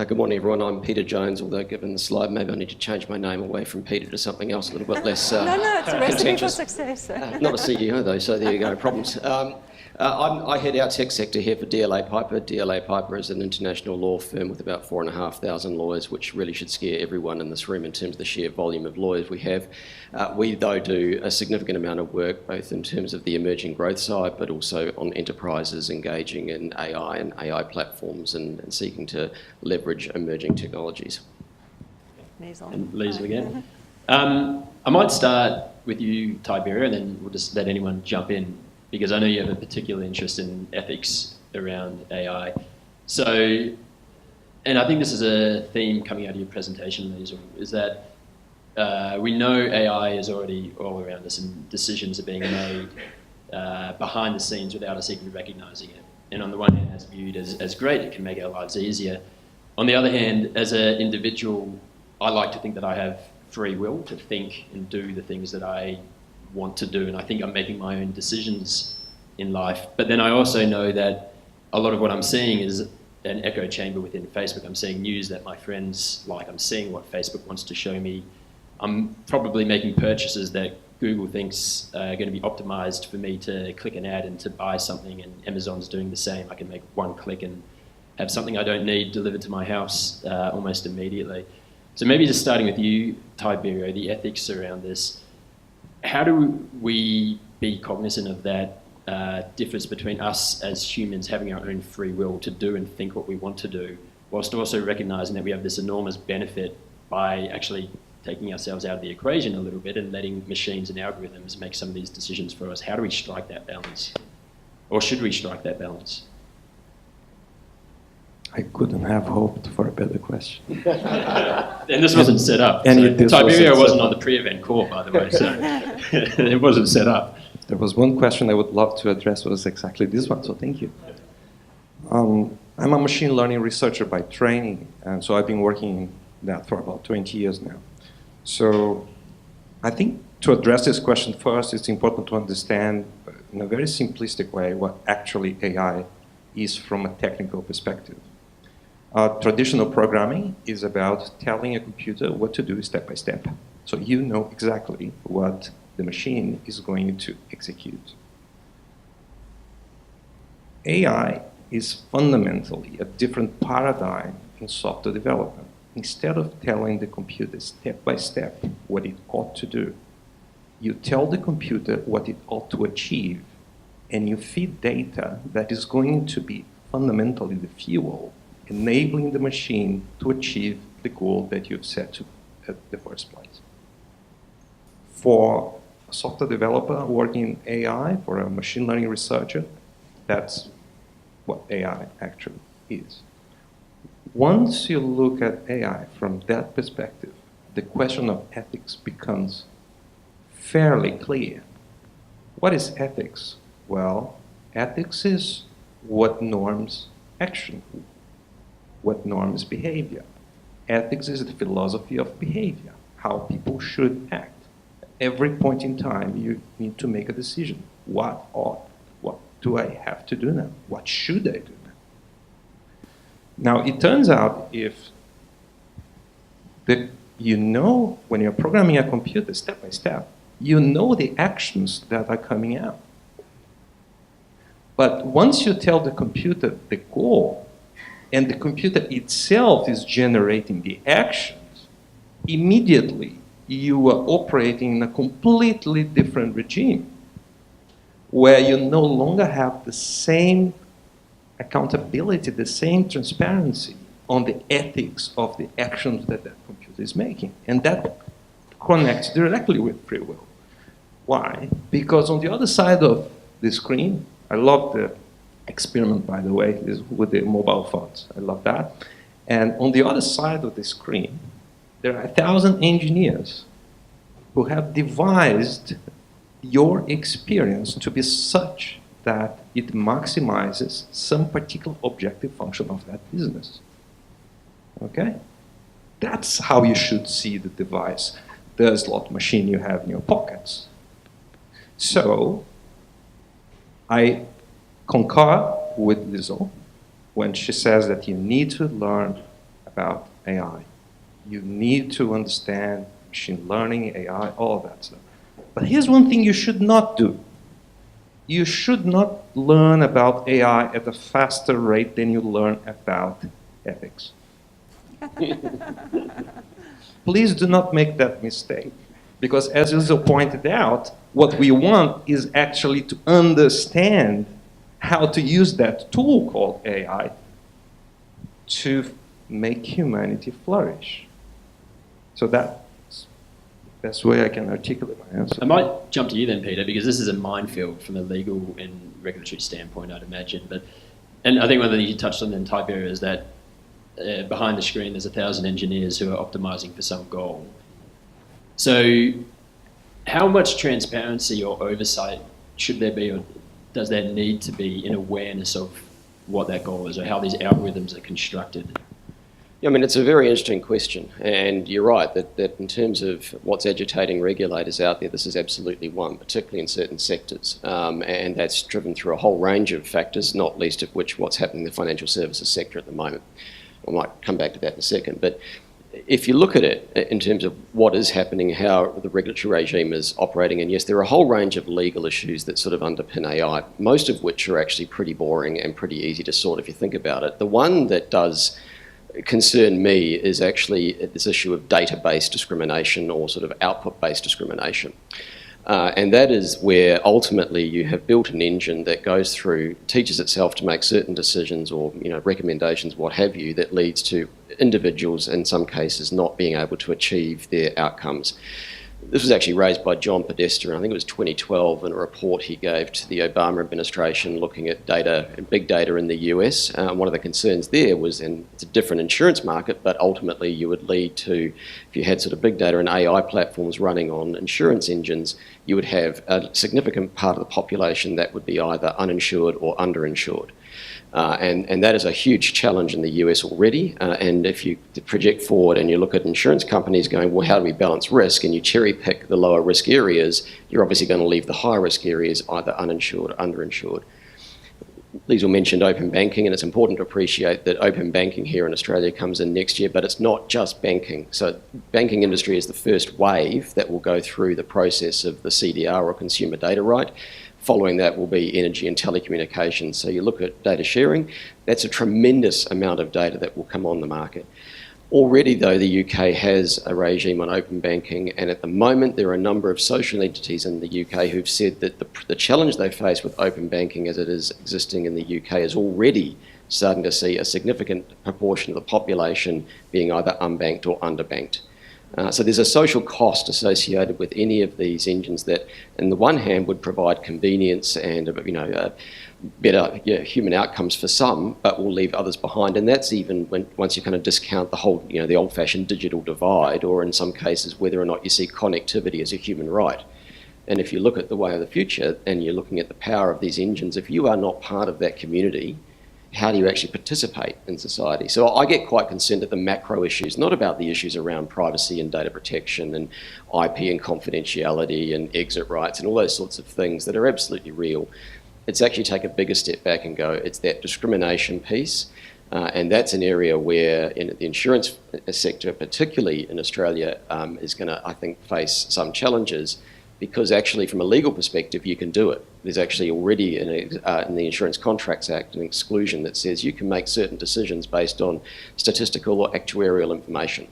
Good morning, everyone. I'm Peter Jones, although given the slide, maybe I need to change my name away from Peter to something else a little bit less No, it's a recipe for contentious. success. Not a CEO, though, so there you go, problems. I head our tech sector here for DLA Piper. DLA Piper is an international law firm with about 4,500 lawyers, which really should scare everyone in this room in terms of the sheer volume of lawyers we have. We, though, do a significant amount of work, both in terms of the emerging growth side, but also on enterprises engaging in AI and AI platforms and seeking to leverage emerging technologies. And Lisa again. I might start with you, Tibério, and then we'll just let anyone jump in, because I know you have a particular interest in ethics around AI. So, and I think this is a theme coming out of your presentation, Lisa, is that we know AI is already all around us and decisions are being made behind the scenes without us even recognizing it. And on the one hand, that's viewed as great, it can make our lives easier. On the other hand, as an individual, I like to think that I have free will to think and do the things that I want to do, and I think I'm making my own decisions in life. But then I also know that a lot of what I'm seeing is an echo chamber within Facebook. I'm seeing news that my friends like. I'm seeing what Facebook wants to show me. I'm probably making purchases that Google thinks are going to be optimized for me to click an ad and to buy something, and Amazon's doing the same. I can make one click and have something I don't need delivered to my house almost immediately. So maybe just starting with you, Tibério, the ethics around this. How do we be cognizant of that difference between us as humans having our own free will to do and think what we want to do, whilst also recognizing that we have this enormous benefit by actually taking ourselves out of the equation a little bit and letting machines and algorithms make some of these decisions for us? How do we strike that balance? Or should we strike that balance? I couldn't have hoped for a better question. And this wasn't set up. And So Tibério wasn't on the pre-event call, by the way, so it wasn't set up. There was one question I would love to address, was exactly this one, so thank you. I'm a machine learning researcher by training, and so I've been working in that for about 20 years now. So I think to address this question first, it's important to understand in a very simplistic way what actually AI is from a technical perspective. Traditional programming is about telling a computer what to do step by step. So you know exactly what the machine is going to execute. AI is fundamentally a different paradigm in software development. Instead of telling the computer step by step what it ought to do, you tell the computer what it ought to achieve, and you feed data that is going to be fundamentally the fuel enabling the machine to achieve the goal that you've set to at the first place. For a software developer working in AI, for a machine learning researcher, that's what AI actually is. Once you look at AI from that perspective, the question of ethics becomes fairly clear. What is ethics? Well, ethics is what norms action, what norms behavior. Ethics is the philosophy of behavior, how people should act. Every point in time, you need to make a decision. What do I have to do now? What should I do now? Now, it turns out when you're programming a computer step by step, you know the actions that are coming out. But once you tell the computer the goal, and the computer itself is generating the actions, immediately you are operating in a completely different regime, where you no longer have the same accountability, the same transparency on the ethics of the actions that that computer is making. And that connects directly with free will. Why? Because on the other side of the screen, I love the experiment, by the way, is with the mobile phones. I love that. And on the other side of the screen, there are 1,000 engineers who have devised your experience to be such that it maximizes some particular objective function of that business. Okay? That's how you should see the device, the slot machine you have in your pockets. So, I concur with Lizzo when she says that you need to learn about AI. You need to understand machine learning, AI, all of that stuff. But here's one thing you should not do. You should not learn about AI at a faster rate than you learn about ethics. Please do not make that mistake. Because as Lizzo pointed out, what we want is actually to understand how to use that tool called AI to make humanity flourish. So that's the best way I can articulate my answer. I might jump to you then, Peter, because this is a minefield from a legal and regulatory standpoint, I'd imagine. And I think one of the things you touched on in type area is that behind the screen there's 1,000 engineers who are optimizing for some goal. So how much transparency or oversight should there be, or does there need to be, in awareness of what that goal is, or how these algorithms are constructed? Yeah, I mean, it's a very interesting question, and you're right that in terms of what's agitating regulators out there, this is absolutely one, particularly in certain sectors, and that's driven through a whole range of factors, not least of which what's happening in the financial services sector at the moment. I might come back to that in a second, but if you look at it in terms of what is happening, how the regulatory regime is operating, and yes, there are a whole range of legal issues that sort of underpin AI, most of which are actually pretty boring and pretty easy to sort if you think about it. The one that does concern me is actually this issue of database discrimination or sort of output-based discrimination. And that is where ultimately you have built an engine that goes through, teaches itself to make certain decisions or recommendations, what have you, that leads to individuals in some cases not being able to achieve their outcomes. This was actually raised by John Podesta, and I think it was 2012, in a report he gave to the Obama administration looking at data and big data in the US. One of the concerns there was, and it's a different insurance market, but ultimately you would lead to, if you had sort of big data and AI platforms running on insurance engines, you would have a significant part of the population that would be either uninsured or underinsured. And that is a huge challenge in the US already. And if you project forward and you look at insurance companies going, well, how do we balance risk? And you cherry pick the lower risk areas, you're obviously going to leave the high risk areas either uninsured or underinsured. Liesl mentioned open banking, and it's important to appreciate that open banking here in Australia comes in next year, but it's not just banking. So banking industry is the first wave that will go through the process of the CDR or consumer data right. Following that will be energy and telecommunications. So you look at data sharing, that's a tremendous amount of data that will come on the market. Already, though, the UK has a regime on open banking, and at the moment there are a number of social entities in the UK who've said that the challenge they face with open banking as it is existing in the UK is already starting to see a significant proportion of the population being either unbanked or underbanked. So there's a social cost associated with any of these engines that, on the one hand, would provide convenience and better human outcomes for some, but will leave others behind. And that's even once you kind of discount the whole, the old-fashioned digital divide, or in some cases whether or not you see connectivity as a human right. And if you look at the way of the future and you're looking at the power of these engines, if you are not part of that community, how do you actually participate in society? So I get quite concerned at the macro issues, not about the issues around privacy and data protection and IP and confidentiality and exit rights and all those sorts of things that are absolutely real. It's actually take a bigger step back and go, it's that discrimination piece. And that's an area where in the insurance sector, particularly in Australia, is going to, I think, face some challenges, because actually from a legal perspective, you can do it. There's actually already in the Insurance Contracts Act an exclusion that says you can make certain decisions based on statistical or actuarial information.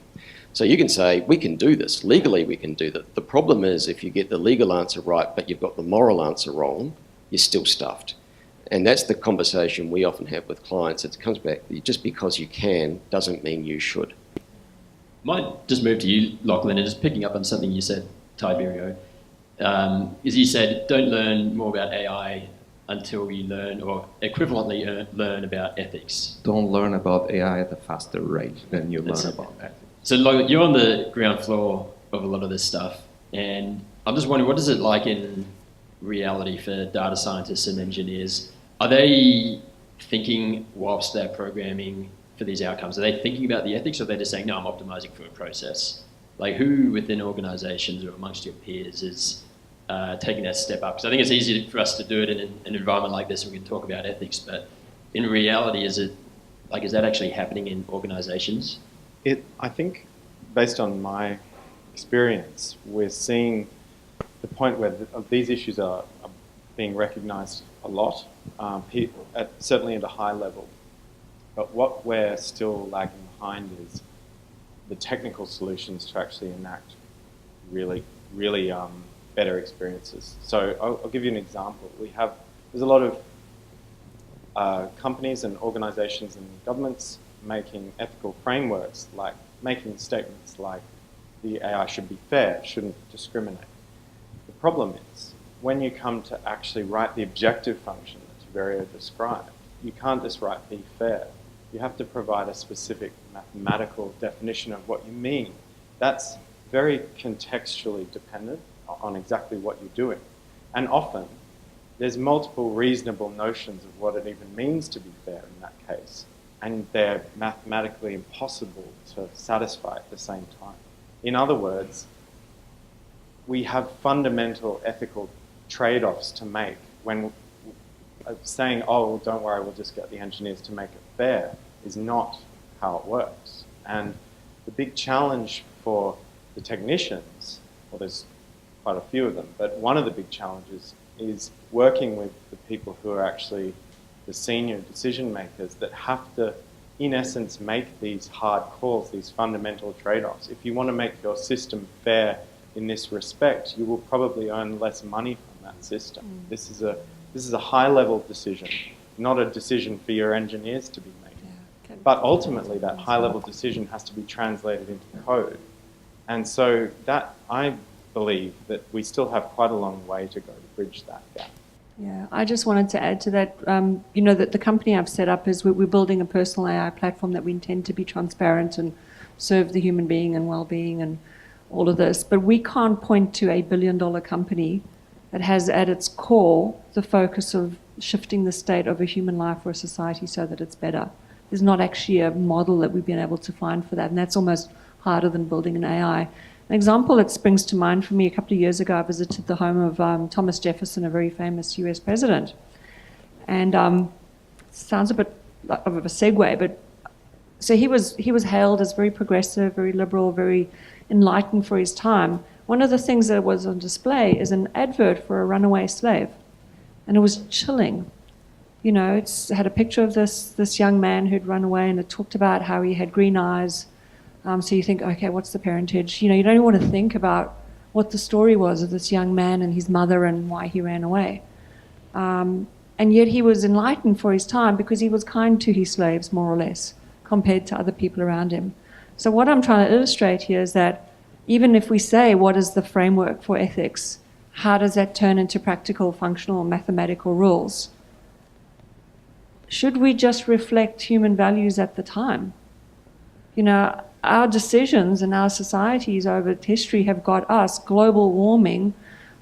So you can say, we can do this. Legally, we can do that. The problem is if you get the legal answer right, but you've got the moral answer wrong, you're still stuffed. And that's the conversation we often have with clients. It comes back, just because you can doesn't mean you should. Might just move to you, Lachlan, and just picking up on something you said, Tiberio. As you said, don't learn more about AI until you learn, or equivalently learn about ethics. Don't learn about AI at a faster rate than you learn about ethics. So you're on the ground floor of a lot of this stuff, and I'm just wondering, what is it like in reality for data scientists and engineers? Are they thinking whilst they're programming for these outcomes? Are they thinking about the ethics, or are they just saying, no, I'm optimizing for a process? Like, who within organizations or amongst your peers is taking that step up? Because I think it's easy for us to do it in an environment like this, and we can talk about ethics, but in reality, is that actually happening in organizations? I think, based on my experience, we're seeing the point where these issues are being recognized a lot, certainly at a high level. But what we're still lagging behind is the technical solutions to actually enact really better experiences. So I'll give you an example. There's a lot of companies and organizations and governments making ethical frameworks, like making statements like the AI should be fair, shouldn't discriminate. The problem is, when you come to actually write the objective function that Tiberio described, you can't just write be fair. You have to provide a specific mathematical definition of what you mean. That's very contextually dependent on exactly what you're doing. And often, there's multiple reasonable notions of what it even means to be fair in that case. And they're mathematically impossible to satisfy at the same time. In other words, we have fundamental ethical trade-offs to make when saying, oh, don't worry, we'll just get the engineers to make it fair, is not how it works. And the big challenge for the technicians, well, there's quite a few of them, but one of the big challenges is working with the people who are actually the senior decision makers that have to, in essence, make these hard calls, these fundamental trade-offs. If you want to make your system fair in this respect, you will probably earn less money from that system. This is a high-level decision, not a decision for your engineers to be making. But ultimately, that high-level decision has to be translated into code. And so that, I believe that we still have quite a long way to go to bridge that gap. Yeah, I just wanted to add to that, that the company I've set up is we're building a personal AI platform that we intend to be transparent and serve the human being and well-being and all of this. But we can't point to a billion-dollar company that has at its core the focus of shifting the state of a human life or a society so that it's better. There's not actually a model that we've been able to find for that, and that's almost harder than building an AI. An example that springs to mind for me, a couple of years ago, I visited the home of Thomas Jefferson, a very famous US president. And sounds a bit of a segue, but so he was hailed as very progressive, very liberal, very enlightened for his time. One of the things that was on display is an advert for a runaway slave. And it was chilling. It had a picture of this young man who'd run away, and it talked about how he had green eyes. So you think, okay, what's the parentage? You don't even want to think about what the story was of this young man and his mother and why he ran away. And yet he was enlightened for his time because he was kind to his slaves, more or less, compared to other people around him. So what I'm trying to illustrate here is that even if we say what is the framework for ethics, how does that turn into practical, functional, mathematical rules? Should we just reflect human values at the time? Our decisions and our societies over history have got us global warming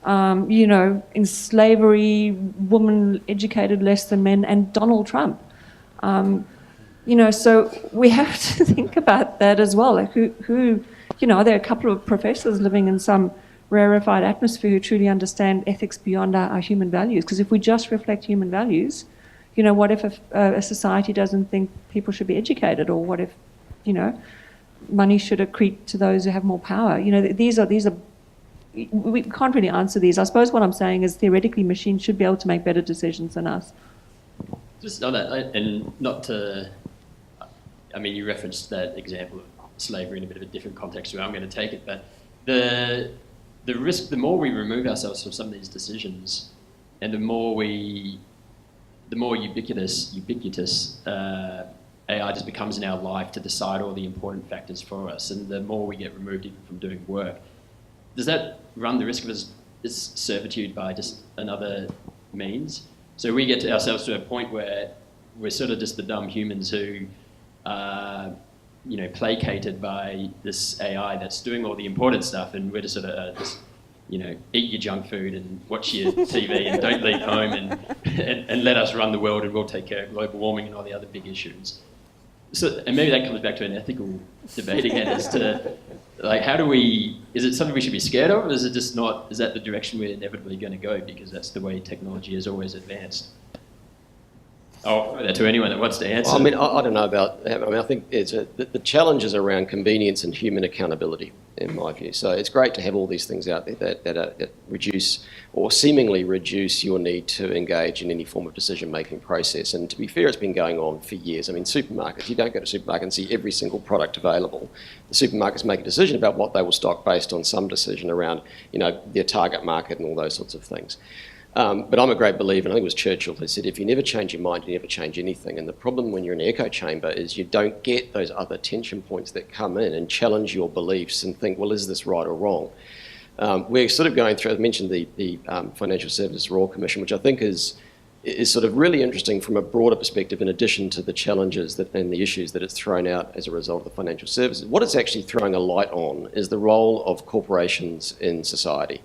In slavery, women educated less than men, and Donald Trump. So we have to think about that as well. Like who are there a couple of professors living in some rarefied atmosphere who truly understand ethics beyond our human values? Because if we just reflect human values, what if a society doesn't think people should be educated, or what if, money should accrete to those who have more power? These are we can't really answer these. I suppose what I'm saying is theoretically machines should be able to make better decisions than us. Just on that, and not to, you referenced that example of slavery in a bit of a different context where I'm going to take it, but the risk, the more we remove ourselves from some of these decisions, and the more ubiquitous AI just becomes in our life to decide all the important factors for us, and the more we get removed even from doing work, does that run the risk of us servitude by just another means? So we get ourselves to a point where we're sort of just the dumb humans who are, placated by this AI that's doing all the important stuff, and we're just sort of eat your junk food and watch your TV and don't leave home and let us run the world, and we'll take care of global warming and all the other big issues. So, and maybe that comes back to an ethical debate again as to, is it something we should be scared of, or is it just not, is that the direction we're inevitably going to go because that's the way technology has always advanced? I'll throw that to anyone that wants to answer. I don't know about, I think the challenge is around convenience and human accountability, in my view. So it's great to have all these things out there that reduce or seemingly reduce your need to engage in any form of decision-making process. And to be fair, it's been going on for years. Supermarkets, you don't go to a supermarket and see every single product available. The supermarkets make a decision about what they will stock based on some decision around, their target market and all those sorts of things. But I'm a great believer, and I think it was Churchill who said, if you never change your mind, you never change anything. And the problem when you're in an echo chamber is you don't get those other tension points that come in and challenge your beliefs and think, well, is this right or wrong? We're sort of going through, I mentioned the Financial Services Royal Commission, which I think is sort of really interesting from a broader perspective in addition to the challenges and the issues that it's thrown out as a result of the financial services. What it's actually throwing a light on is the role of corporations in society.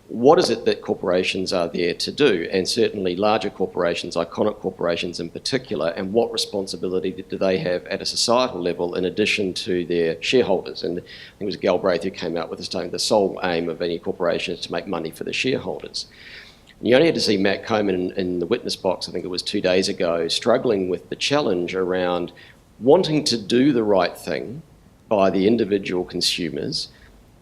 What is it that corporations are there to do? And certainly larger corporations, iconic corporations in particular, and what responsibility do they have at a societal level in addition to their shareholders? And I think it was Galbraith who came out with the statement, the sole aim of any corporation is to make money for the shareholders. And you only had to see Matt Coman in the witness box, I think it was 2 days ago, struggling with the challenge around wanting to do the right thing by the individual consumers,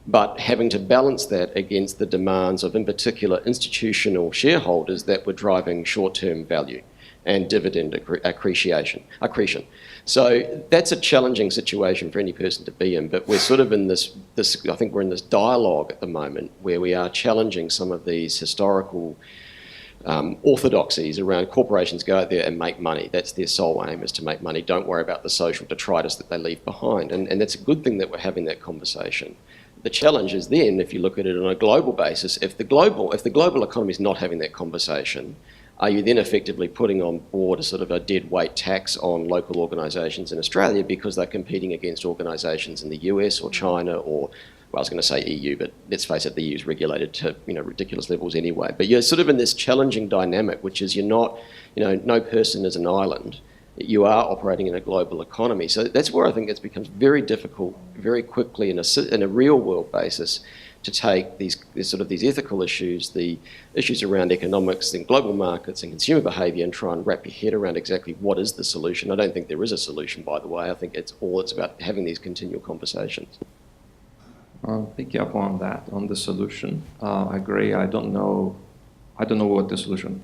but having to balance that against the demands of, in particular, institutional shareholders that were driving short-term value and dividend accretion. So that's a challenging situation for any person to be in, but we're sort of in this I think we're in this dialogue at the moment where we are challenging some of these historical orthodoxies around corporations go out there and make money. That's their sole aim, is to make money. Don't worry about the social detritus that they leave behind. And that's a good thing that we're having that conversation. The challenge is then, if you look at it on a global basis, if the global economy is not having that conversation, are you then effectively putting on board a sort of a dead weight tax on local organisations in Australia because they're competing against organisations in the US or China or, well, I was going to say EU, but let's face it, the EU is regulated to ridiculous levels anyway. But you're sort of in this challenging dynamic, which is you're not, no person is an island. You are operating in a global economy. So that's where I think it becomes very difficult very quickly in a real world basis to take these ethical issues, the issues around economics and global markets and consumer behaviour, and try and wrap your head around exactly what is the solution. I don't think there is a solution, by the way. I think it's about having these continual conversations. Pick up on that, on the solution. I agree. I don't know what the solution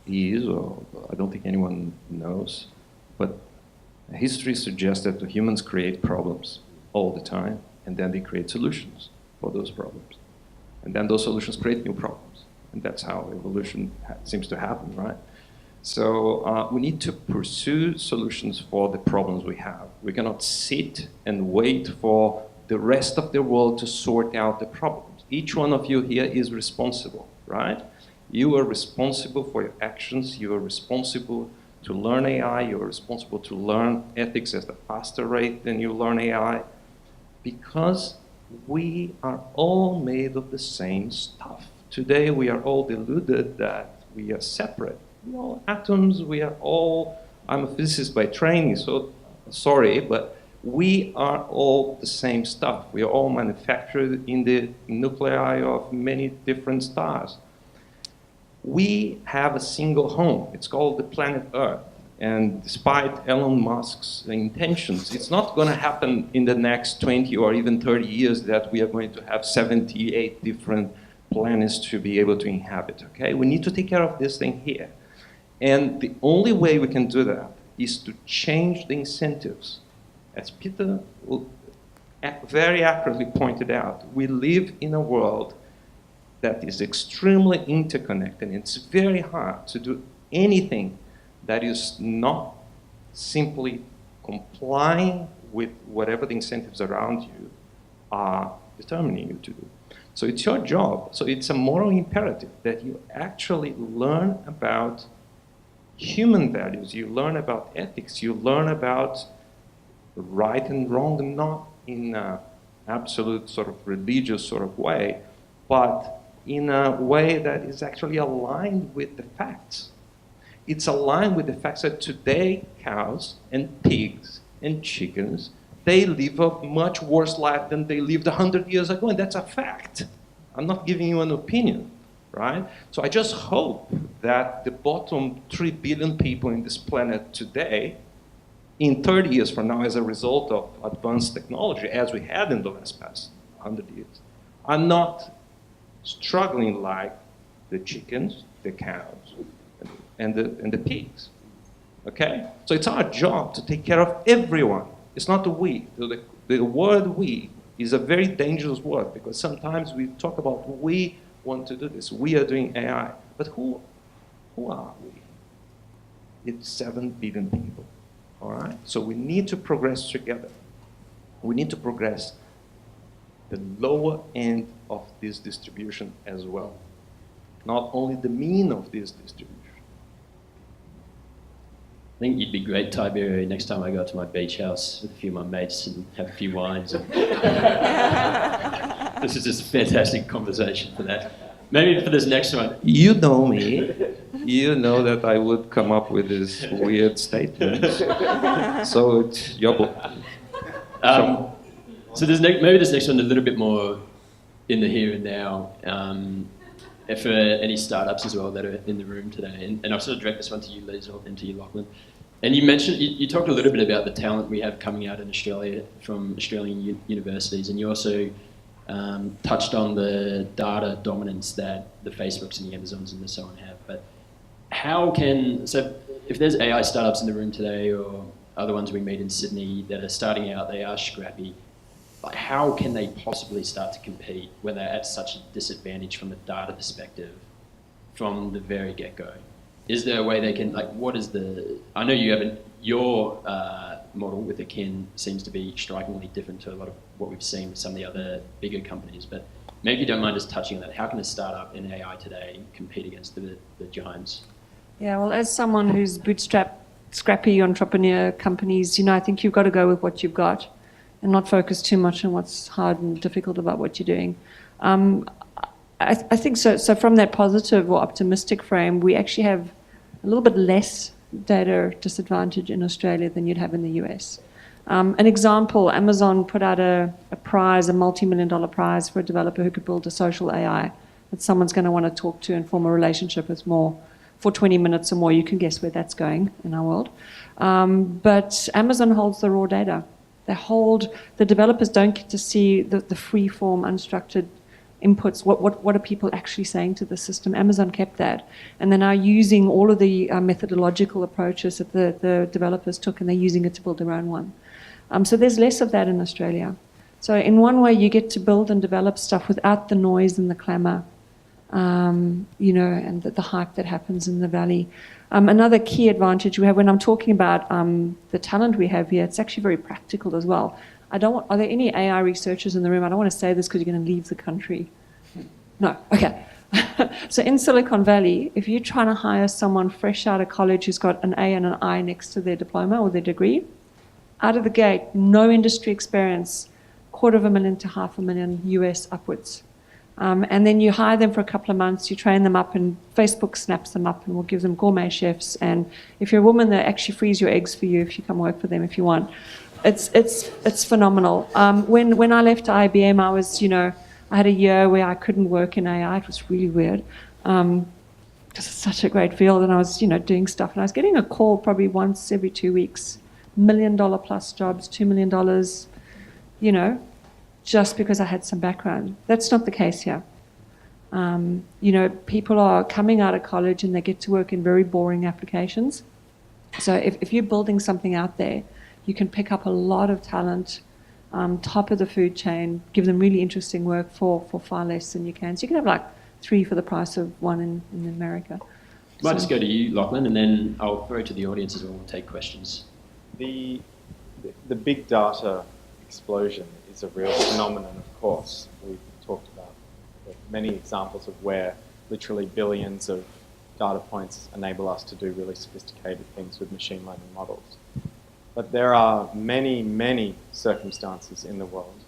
is, or I don't think anyone knows. But history suggests that the humans create problems all the time, and then they create solutions for those problems. And then those solutions create new problems. And that's how evolution seems to happen, right? So we need to pursue solutions for the problems we have. We cannot sit and wait for the rest of the world to sort out the problems. Each one of you here is responsible, right? You are responsible for your actions. You are responsible to learn AI. You are responsible to learn ethics at a faster rate than you learn AI, because we are all made of the same stuff Today we are all deluded that we are separate. We're all atoms, we are all, I'm a physicist by training, so sorry, but we are all the same stuff. We are all manufactured in the nuclei of many different stars. We have a single home. It's called the planet Earth. And despite Elon Musk's intentions, it's not going to happen in the next 20 or even 30 years that we are going to have 78 different planets to be able to inhabit, okay? We need to take care of this thing here. And the only way we can do that is to change the incentives. As Peter very accurately pointed out, we live in a world that is extremely interconnected. It's very hard to do anything that is not simply complying with whatever the incentives around you are determining you to do. So it's your job. So it's a moral imperative that you actually learn about human values, you learn about ethics, you learn about right and wrong, and not in an absolute sort of religious sort of way, but in a way that is actually aligned with the facts. It's aligned with the fact that today cows and pigs and chickens, they live a much worse life than they lived 100 years ago, and that's a fact. I'm not giving you an opinion, right? So I just hope that the bottom 3 billion people in this planet today, in 30 years from now, as a result of advanced technology, as we had in the past 100 years, are not struggling like the chickens, the cows, and the pigs, okay? So it's our job to take care of everyone. It's not the we. The word we is a very dangerous word because sometimes we talk about we want to do this. We are doing AI. But who are we? It's 7 billion people, all right? So we need to progress together. We need to progress the lower end of this distribution as well, not only the mean of this distribution. I think you'd be great, Tiberio, next time I go to my beach house with a few of my mates and have a few wines. This is just a fantastic conversation for that. Maybe for this next one. You know me. You know that I would come up with this weird statement. So it's your book. So maybe this next one a little bit more in the here and now. For any startups as well that are in the room today. And I'll sort of direct this one to you, Liz, and to you, Lachlan. And you mentioned, you talked a little bit about the talent we have coming out in Australia from Australian universities, and you also touched on the data dominance that the Facebooks and the Amazons and so on have. But so if there's AI startups in the room today or other ones we meet in Sydney that are starting out, they are scrappy, like how can they possibly start to compete when they're at such a disadvantage from a data perspective from the very get-go? Is there a way they can, like, what is I know you haven't, your model with Akin seems to be strikingly different to a lot of what we've seen with some of the other bigger companies, but maybe you don't mind just touching on that. How can a startup in AI today compete against the giants? Yeah, well, as someone who's bootstrapped, scrappy entrepreneur companies, I think you've got to go with what you've got and not focus too much on what's hard and difficult about what you're doing. I think so. So from that positive or optimistic frame, we actually have a little bit less data disadvantage in Australia than you'd have in the US. An example, Amazon put out a prize, a multi-million-dollar prize for a developer who could build a social AI that someone's going to want to talk to and form a relationship with more for 20 minutes or more. You can guess where that's going in our world. But Amazon holds the raw data. The developers don't get to see the free-form, unstructured inputs. What are people actually saying to the system? Amazon kept that. And they're now using all of the methodological approaches that the developers took, and they're using it to build their own one. So there's less of that in Australia. So in one way, you get to build and develop stuff without the noise and the clamour, and the hype that happens in the valley. Another key advantage we have when I'm talking about the talent we have here, it's actually very practical as well. Are there any AI researchers in the room? I don't want to say this because you're going to leave the country. No, okay. So in Silicon Valley, if you're trying to hire someone fresh out of college who's got an A and an I next to their diploma or their degree, out of the gate, no industry experience, $250,000 to $500,000 US upwards. And then you hire them for a couple of months, you train them up, and Facebook snaps them up and will give them gourmet chefs. And if you're a woman, they actually freeze your eggs for you if you come work for them if you want. It's phenomenal. When I left IBM, I was, I had a year where I couldn't work in AI. It was really weird. Because it's such a great field, and I was, doing stuff, and I was getting a call probably once every 2 weeks, $1 million plus jobs, $2 million, just because I had some background. That's not the case here. People are coming out of college and they get to work in very boring applications. So if you're building something out there, you can pick up a lot of talent, top of the food chain, give them really interesting work for far less than you can. So you can have like 3 for the price of 1 in America. Might just go to you, Lachlan, and then I'll throw to the audience as well and take questions. The big data explosion is a real phenomenon, of course. We've talked about many examples of where literally billions of data points enable us to do really sophisticated things with machine learning models. But there are many circumstances in the world.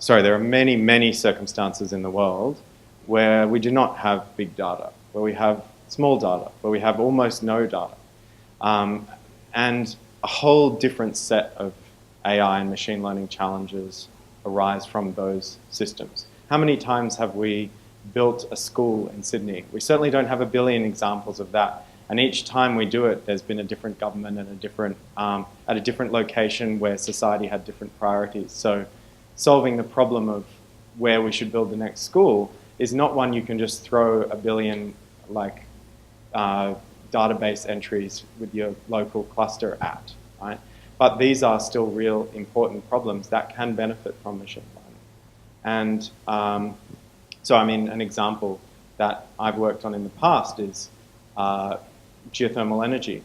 There are many circumstances in the world where we do not have big data, where we have small data, where we have almost no data. And a whole different set of AI and machine learning challenges arise from those systems. How many times have we built a school in Sydney? We certainly don't have a billion examples of that. And each time we do it, there's been a different government and at a different location where society had different priorities. So solving the problem of where we should build the next school is not one you can just throw a billion database entries with your local cluster at, right? But these are still real important problems that can benefit from machine learning. And an example that I've worked on in the past is geothermal energy.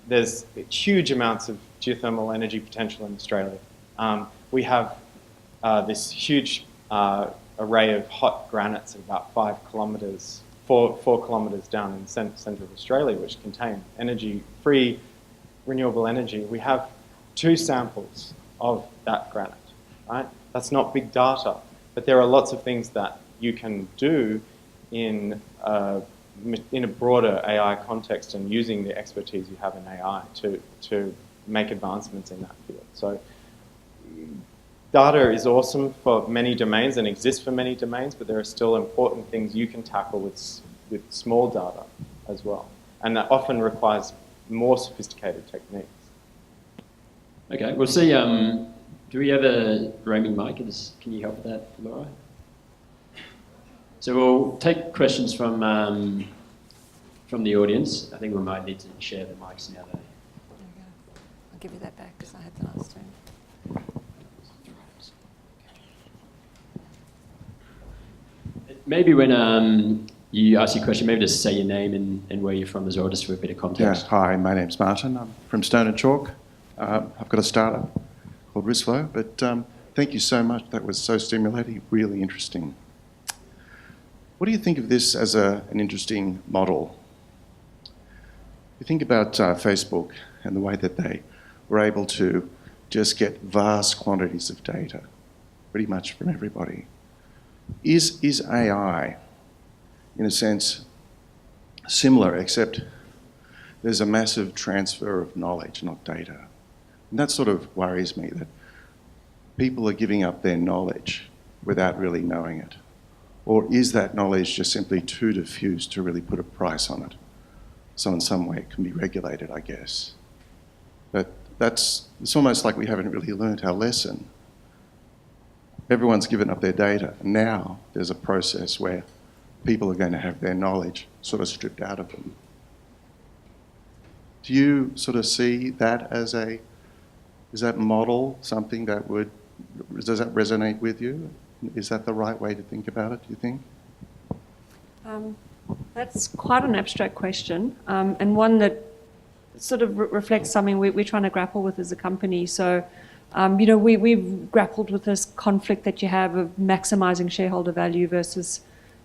There's huge amounts of geothermal energy potential in Australia. We have this huge array of hot granites at about 4 kilometres down in the centre of Australia, which contain free renewable energy. We have 2 samples of that granite, right? That's not big data, but there are lots of things that you can do in a broader AI context and using the expertise you have in AI to make advancements in that field. So data is awesome for many domains and exists for many domains, but there are still important things you can tackle with small data as well. And that often requires more sophisticated techniques. Okay, we'll see. Do we have a roaming mic? Can you help with that, Laura? So we'll take questions from the audience. I think we might need to share the mics now, though. There you go. I'll give you that back because I had the last time. Maybe when you ask your question, maybe just say your name and where you're from as well, just for a bit of context. Yeah, hi, my name's Martin. I'm from Stone and Chalk. I've got a startup called Risflow, but thank you so much. That was so stimulating, really interesting. What do you think of this as an interesting model? You think about Facebook and the way that they were able to just get vast quantities of data, pretty much from everybody. Is AI, in a sense, similar, except there's a massive transfer of knowledge, not data? And that sort of worries me, that people are giving up their knowledge without really knowing it. Or is that knowledge just simply too diffuse to really put a price on it? So in some way it can be regulated, I guess. But it's almost like we haven't really learned our lesson. Everyone's given up their data, and now there's a process where people are going to have their knowledge sort of stripped out of them. Do you sort of see that as is that model something that does that resonate with you? Is that the right way to think about it, do you think? That's quite an abstract question, and one that sort of reflects something we're trying to grapple with as a company. So, we've grappled with this conflict that you have of maximizing shareholder value versus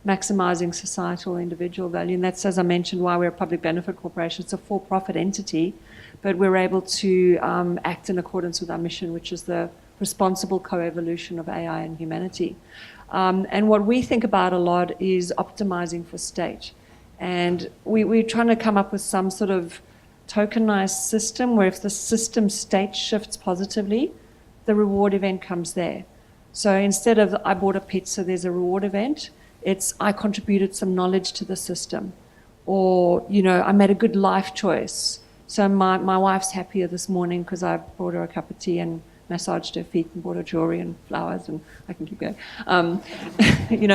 maximizing societal individual value. And that's, as I mentioned, why we're a public benefit corporation. It's a for-profit entity, but we're able to act in accordance with our mission, which is the responsible co-evolution of AI and humanity. And what we think about a lot is optimizing for state. And we're trying to come up with some sort of tokenized system where if the system state shifts positively, the reward event comes there. So instead of I bought a pizza, there's a reward event, it's I contributed some knowledge to the system. Or, I made a good life choice. So my wife's happier this morning because I brought her a cup of tea and massaged her feet and bought her jewelry and flowers, and I can keep going.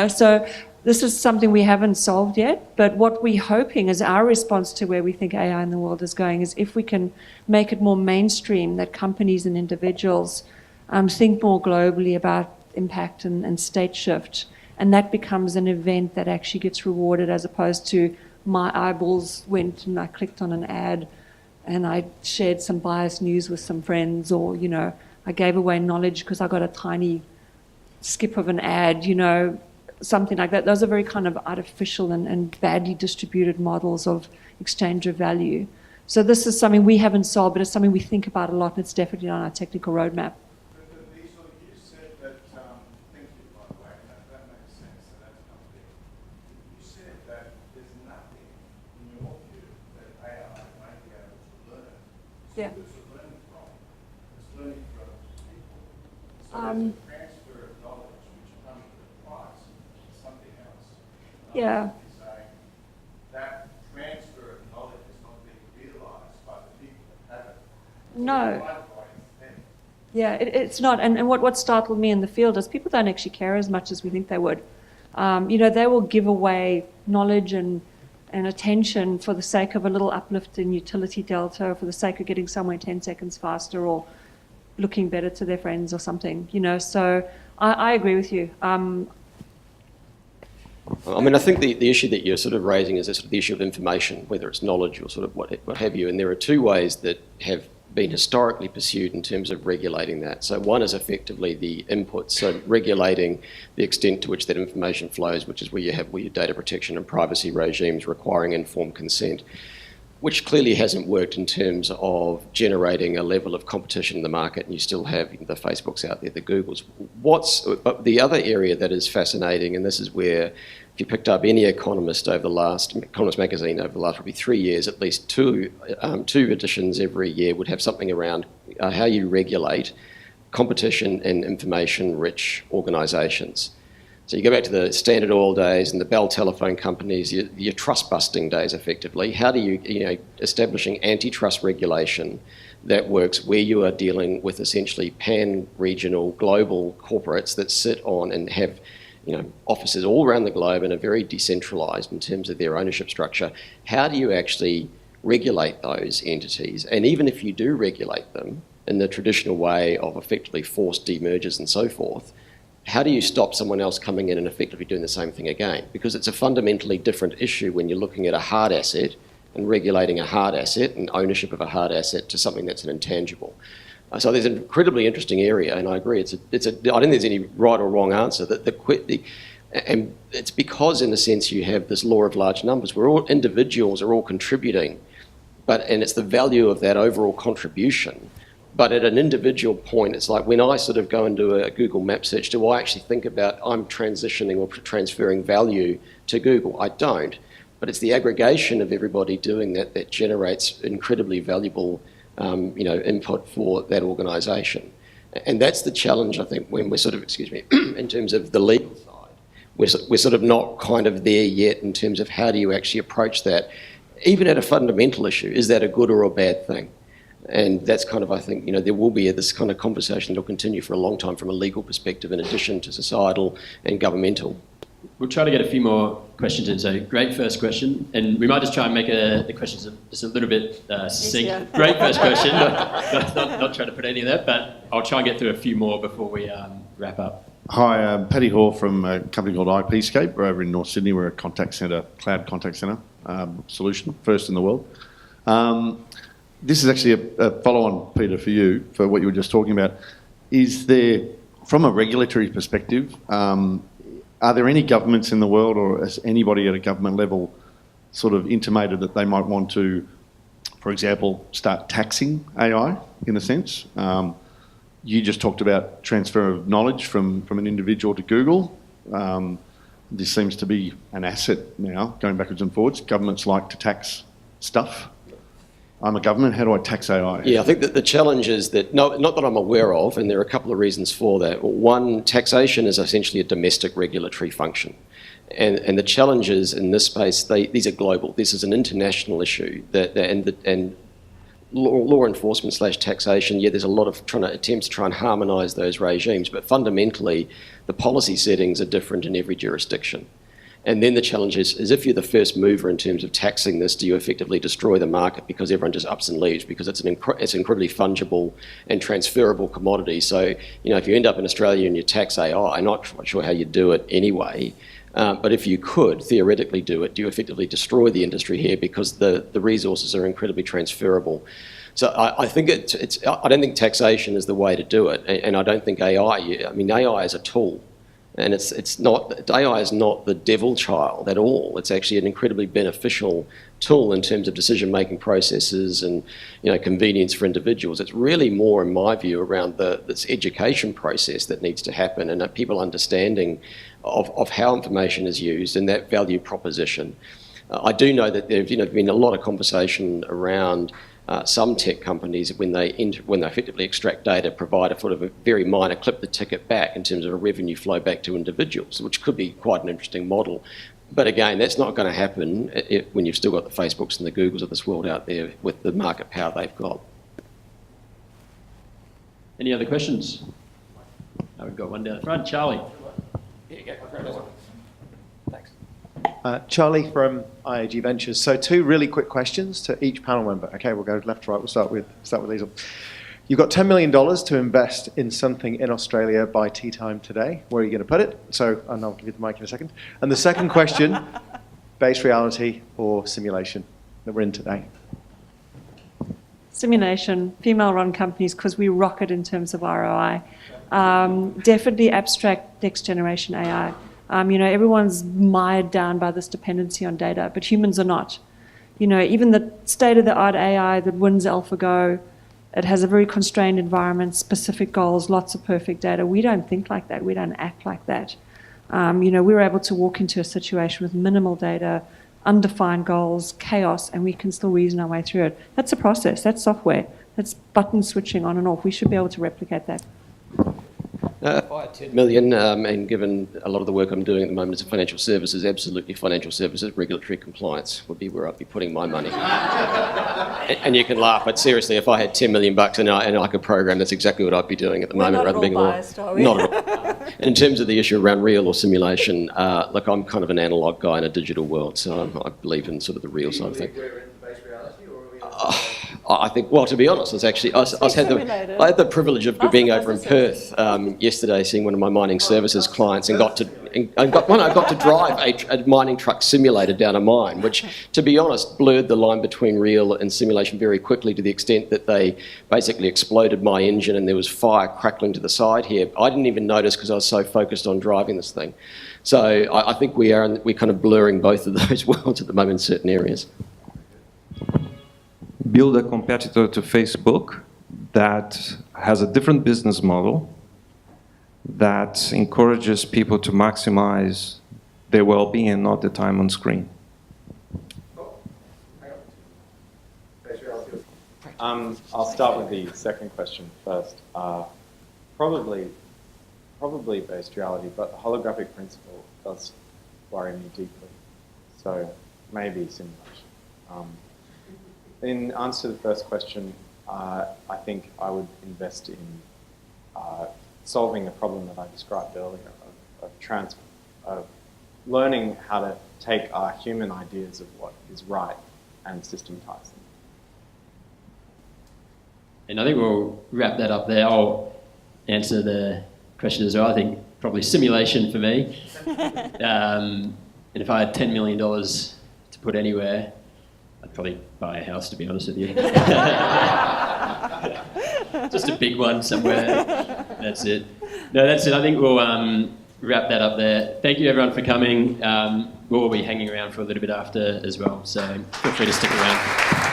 So this is something we haven't solved yet, but what we're hoping is our response to where we think AI in the world is going is if we can make it more mainstream, that companies and individuals think more globally about impact and state shift, and that becomes an event that actually gets rewarded as opposed to my eyeballs went and I clicked on an ad and I shared some biased news with some friends, or, I gave away knowledge because I got a tiny skip of an ad, something like that. Those are very kind of artificial and badly distributed models of exchange of value. So this is something we haven't solved, but it's something we think about a lot, and it's definitely on our technical roadmap. You said that, thank you, by the way, that makes sense, so that's complete. You said that there's nothing, in your view, that AI might be able to learn. So Yeah. who's it learning from? It's learning from people. So Um, there's a transfer of knowledge which comes with a price to something else. Yeah. You're saying that transfer of knowledge is not being realised by the people that have it. No. Likewise, then. Yeah, it's not. And what startled me in the field is people don't actually care as much as we think they would. They will give away knowledge and attention for the sake of a little uplift in utility delta, or for the sake of getting somewhere 10 seconds faster, or looking better to their friends or something. So I agree with you. I think the issue that you're sort of raising is sort of the issue of information, whether it's knowledge or sort of what have you. And there are two ways that have been historically pursued in terms of regulating that. So one is effectively the input, so regulating the extent to which that information flows, which is where you have your data protection and privacy regimes requiring informed consent, which clearly hasn't worked in terms of generating a level of competition in the market, and you still have the Facebooks out there, the Googles. But the other area that is fascinating, and this is where if you picked up any Economist magazine over the last probably 3 years, at least two editions every year would have something around how you regulate competition in information-rich organisations. So you go back to the Standard Oil days and the Bell telephone companies, your trust-busting days, effectively. How do you establishing antitrust regulation that works where you are dealing with essentially pan-regional, global corporates that sit on and have offices all around the globe and are very decentralised in terms of their ownership structure. How do you actually regulate those entities? And even if you do regulate them in the traditional way of effectively forced demergers and so forth, how do you stop someone else coming in and effectively doing the same thing again? Because it's a fundamentally different issue when you're looking at a hard asset and regulating a hard asset and ownership of a hard asset to something that's an intangible. So there's an incredibly interesting area, and I agree. I don't think there's any right or wrong answer. And it's because, in a sense, you have this law of large numbers where all individuals are all contributing, and it's the value of that overall contribution. But at an individual point, it's like when I sort of go and do a Google map search, do I actually think about I'm transitioning or transferring value to Google? I don't. But it's the aggregation of everybody doing that generates incredibly valuable input for that organisation. And that's the challenge, I think, when we're sort of, in terms of the legal side. We're sort of not kind of there yet in terms of how do you actually approach that. Even at a fundamental issue, is that a good or a bad thing? And that's kind of, I think, there will be this kind of conversation that will continue for a long time from a legal perspective in addition to societal and governmental. We'll try to get a few more questions in. So great first question. And we might just try and make the questions just a little bit succinct. Yeah. Great first question. Not trying to put any of that, but I'll try and get through a few more before we wrap up. Hi, I'm Paddy Hall from a company called IPscape. We're over in North Sydney. We're a contact centre, cloud contact centre solution, first in the world. This is actually a follow-on, Peter, for you, for what you were just talking about. Is there, from a regulatory perspective, are there any governments in the world, or has anybody at a government level sort of intimated that they might want to, for example, start taxing AI, in a sense? you just talked about transfer of knowledge from an individual to Google. This seems to be an asset now, going backwards and forwards. Governments like to tax stuff. I'm a government, how do I tax AI? Yeah, I think that the challenge is that, not that I'm aware of, and there are a couple of reasons for that. One, taxation is essentially a domestic regulatory function. And the challenges in this space, these are global. This is an international issue. And law enforcement / taxation, there's a lot of attempts to try and harmonise those regimes, but fundamentally, the policy settings are different in every jurisdiction. And then the challenge is if you're the first mover in terms of taxing this, do you effectively destroy the market because everyone just ups and leaves because it's it's incredibly fungible and transferable commodity. So, if you end up in Australia and you tax AI, I'm not quite sure how you do it anyway. But if you could theoretically do it, do you effectively destroy the industry here because the resources are incredibly transferable? So I think I don't think taxation is the way to do it, and I don't think AI. AI is a tool, and AI is not the devil child at all. It's actually an incredibly beneficial tool in terms of decision-making processes and convenience for individuals. It's really more, in my view, around this education process that needs to happen and people understanding of how information is used and that value proposition. I do know that there's been a lot of conversation around some tech companies when they effectively extract data, provide a very minor clip the ticket back in terms of a revenue flow back to individuals, which could be quite an interesting model. But again, that's not going to happen when you've still got the Facebooks and the Googles of this world out there with the market power they've got. Any other questions? Oh, we've got one down the front. Charlie. Thanks. Charlie from IAG Ventures. So 2 really quick questions to each panel member. Okay, we'll go left to right. We'll start with Liesl. You've got $10 million to invest in something in Australia by tea time today. Where are you going to put it? And I'll give you the mic in a second. And the second question, base reality or simulation that we're in today? Simulation, female-run companies, because we rock it in terms of ROI. Definitely abstract next-generation AI. Everyone's mired down by this dependency on data, but humans are not. Even the state-of-the-art AI that wins AlphaGo, it has a very constrained environment, specific goals, lots of perfect data. We don't think like that. We don't act like that. We're able to walk into a situation with minimal data, undefined goals, chaos, and we can still reason our way through it. That's a process. That's software. That's button switching on and off. We should be able to replicate that. If I had 10 million, and given a lot of the work I'm doing at the moment is financial services, absolutely financial services, regulatory compliance would be where I'd be putting my money. And you can laugh, but seriously, if I had $10 million and I could program, that's exactly what I'd be doing at the moment, rather than being biased, are we? Not at all. In terms of the issue around real or simulation, look, I'm kind of an analog guy in a digital world, so I believe in sort of the real side of things. I think, well, to be honest, it's actually I had the privilege of being over in Perth yesterday, seeing one of my mining services clients, and got to drive a mining truck simulator down a mine, which, to be honest, blurred the line between real and simulation very quickly to the extent that they basically exploded my engine and there was fire crackling to the side here. I didn't even notice because I was so focused on driving this thing. So I think we're kind of blurring both of those worlds at the moment in certain areas. Build a competitor to Facebook that has a different business model, that encourages people to maximize their well-being and not the time on screen. I'll start with the second question first. Probably based reality, but the holographic principle does worry me deeply. So maybe simulation. In answer to the first question, I think I would invest in solving the problem that I described earlier of learning how to take our human ideas of what is right and systematize them. And I think we'll wrap that up there. I'll answer the question as well. I think probably simulation for me. And if I had $10 million to put anywhere, I'd probably buy a house, to be honest with you. Just a big one somewhere. That's it. No, that's it. I think we'll wrap that up there. Thank you, everyone, for coming. We'll be hanging around for a little bit after as well, so feel free to stick around.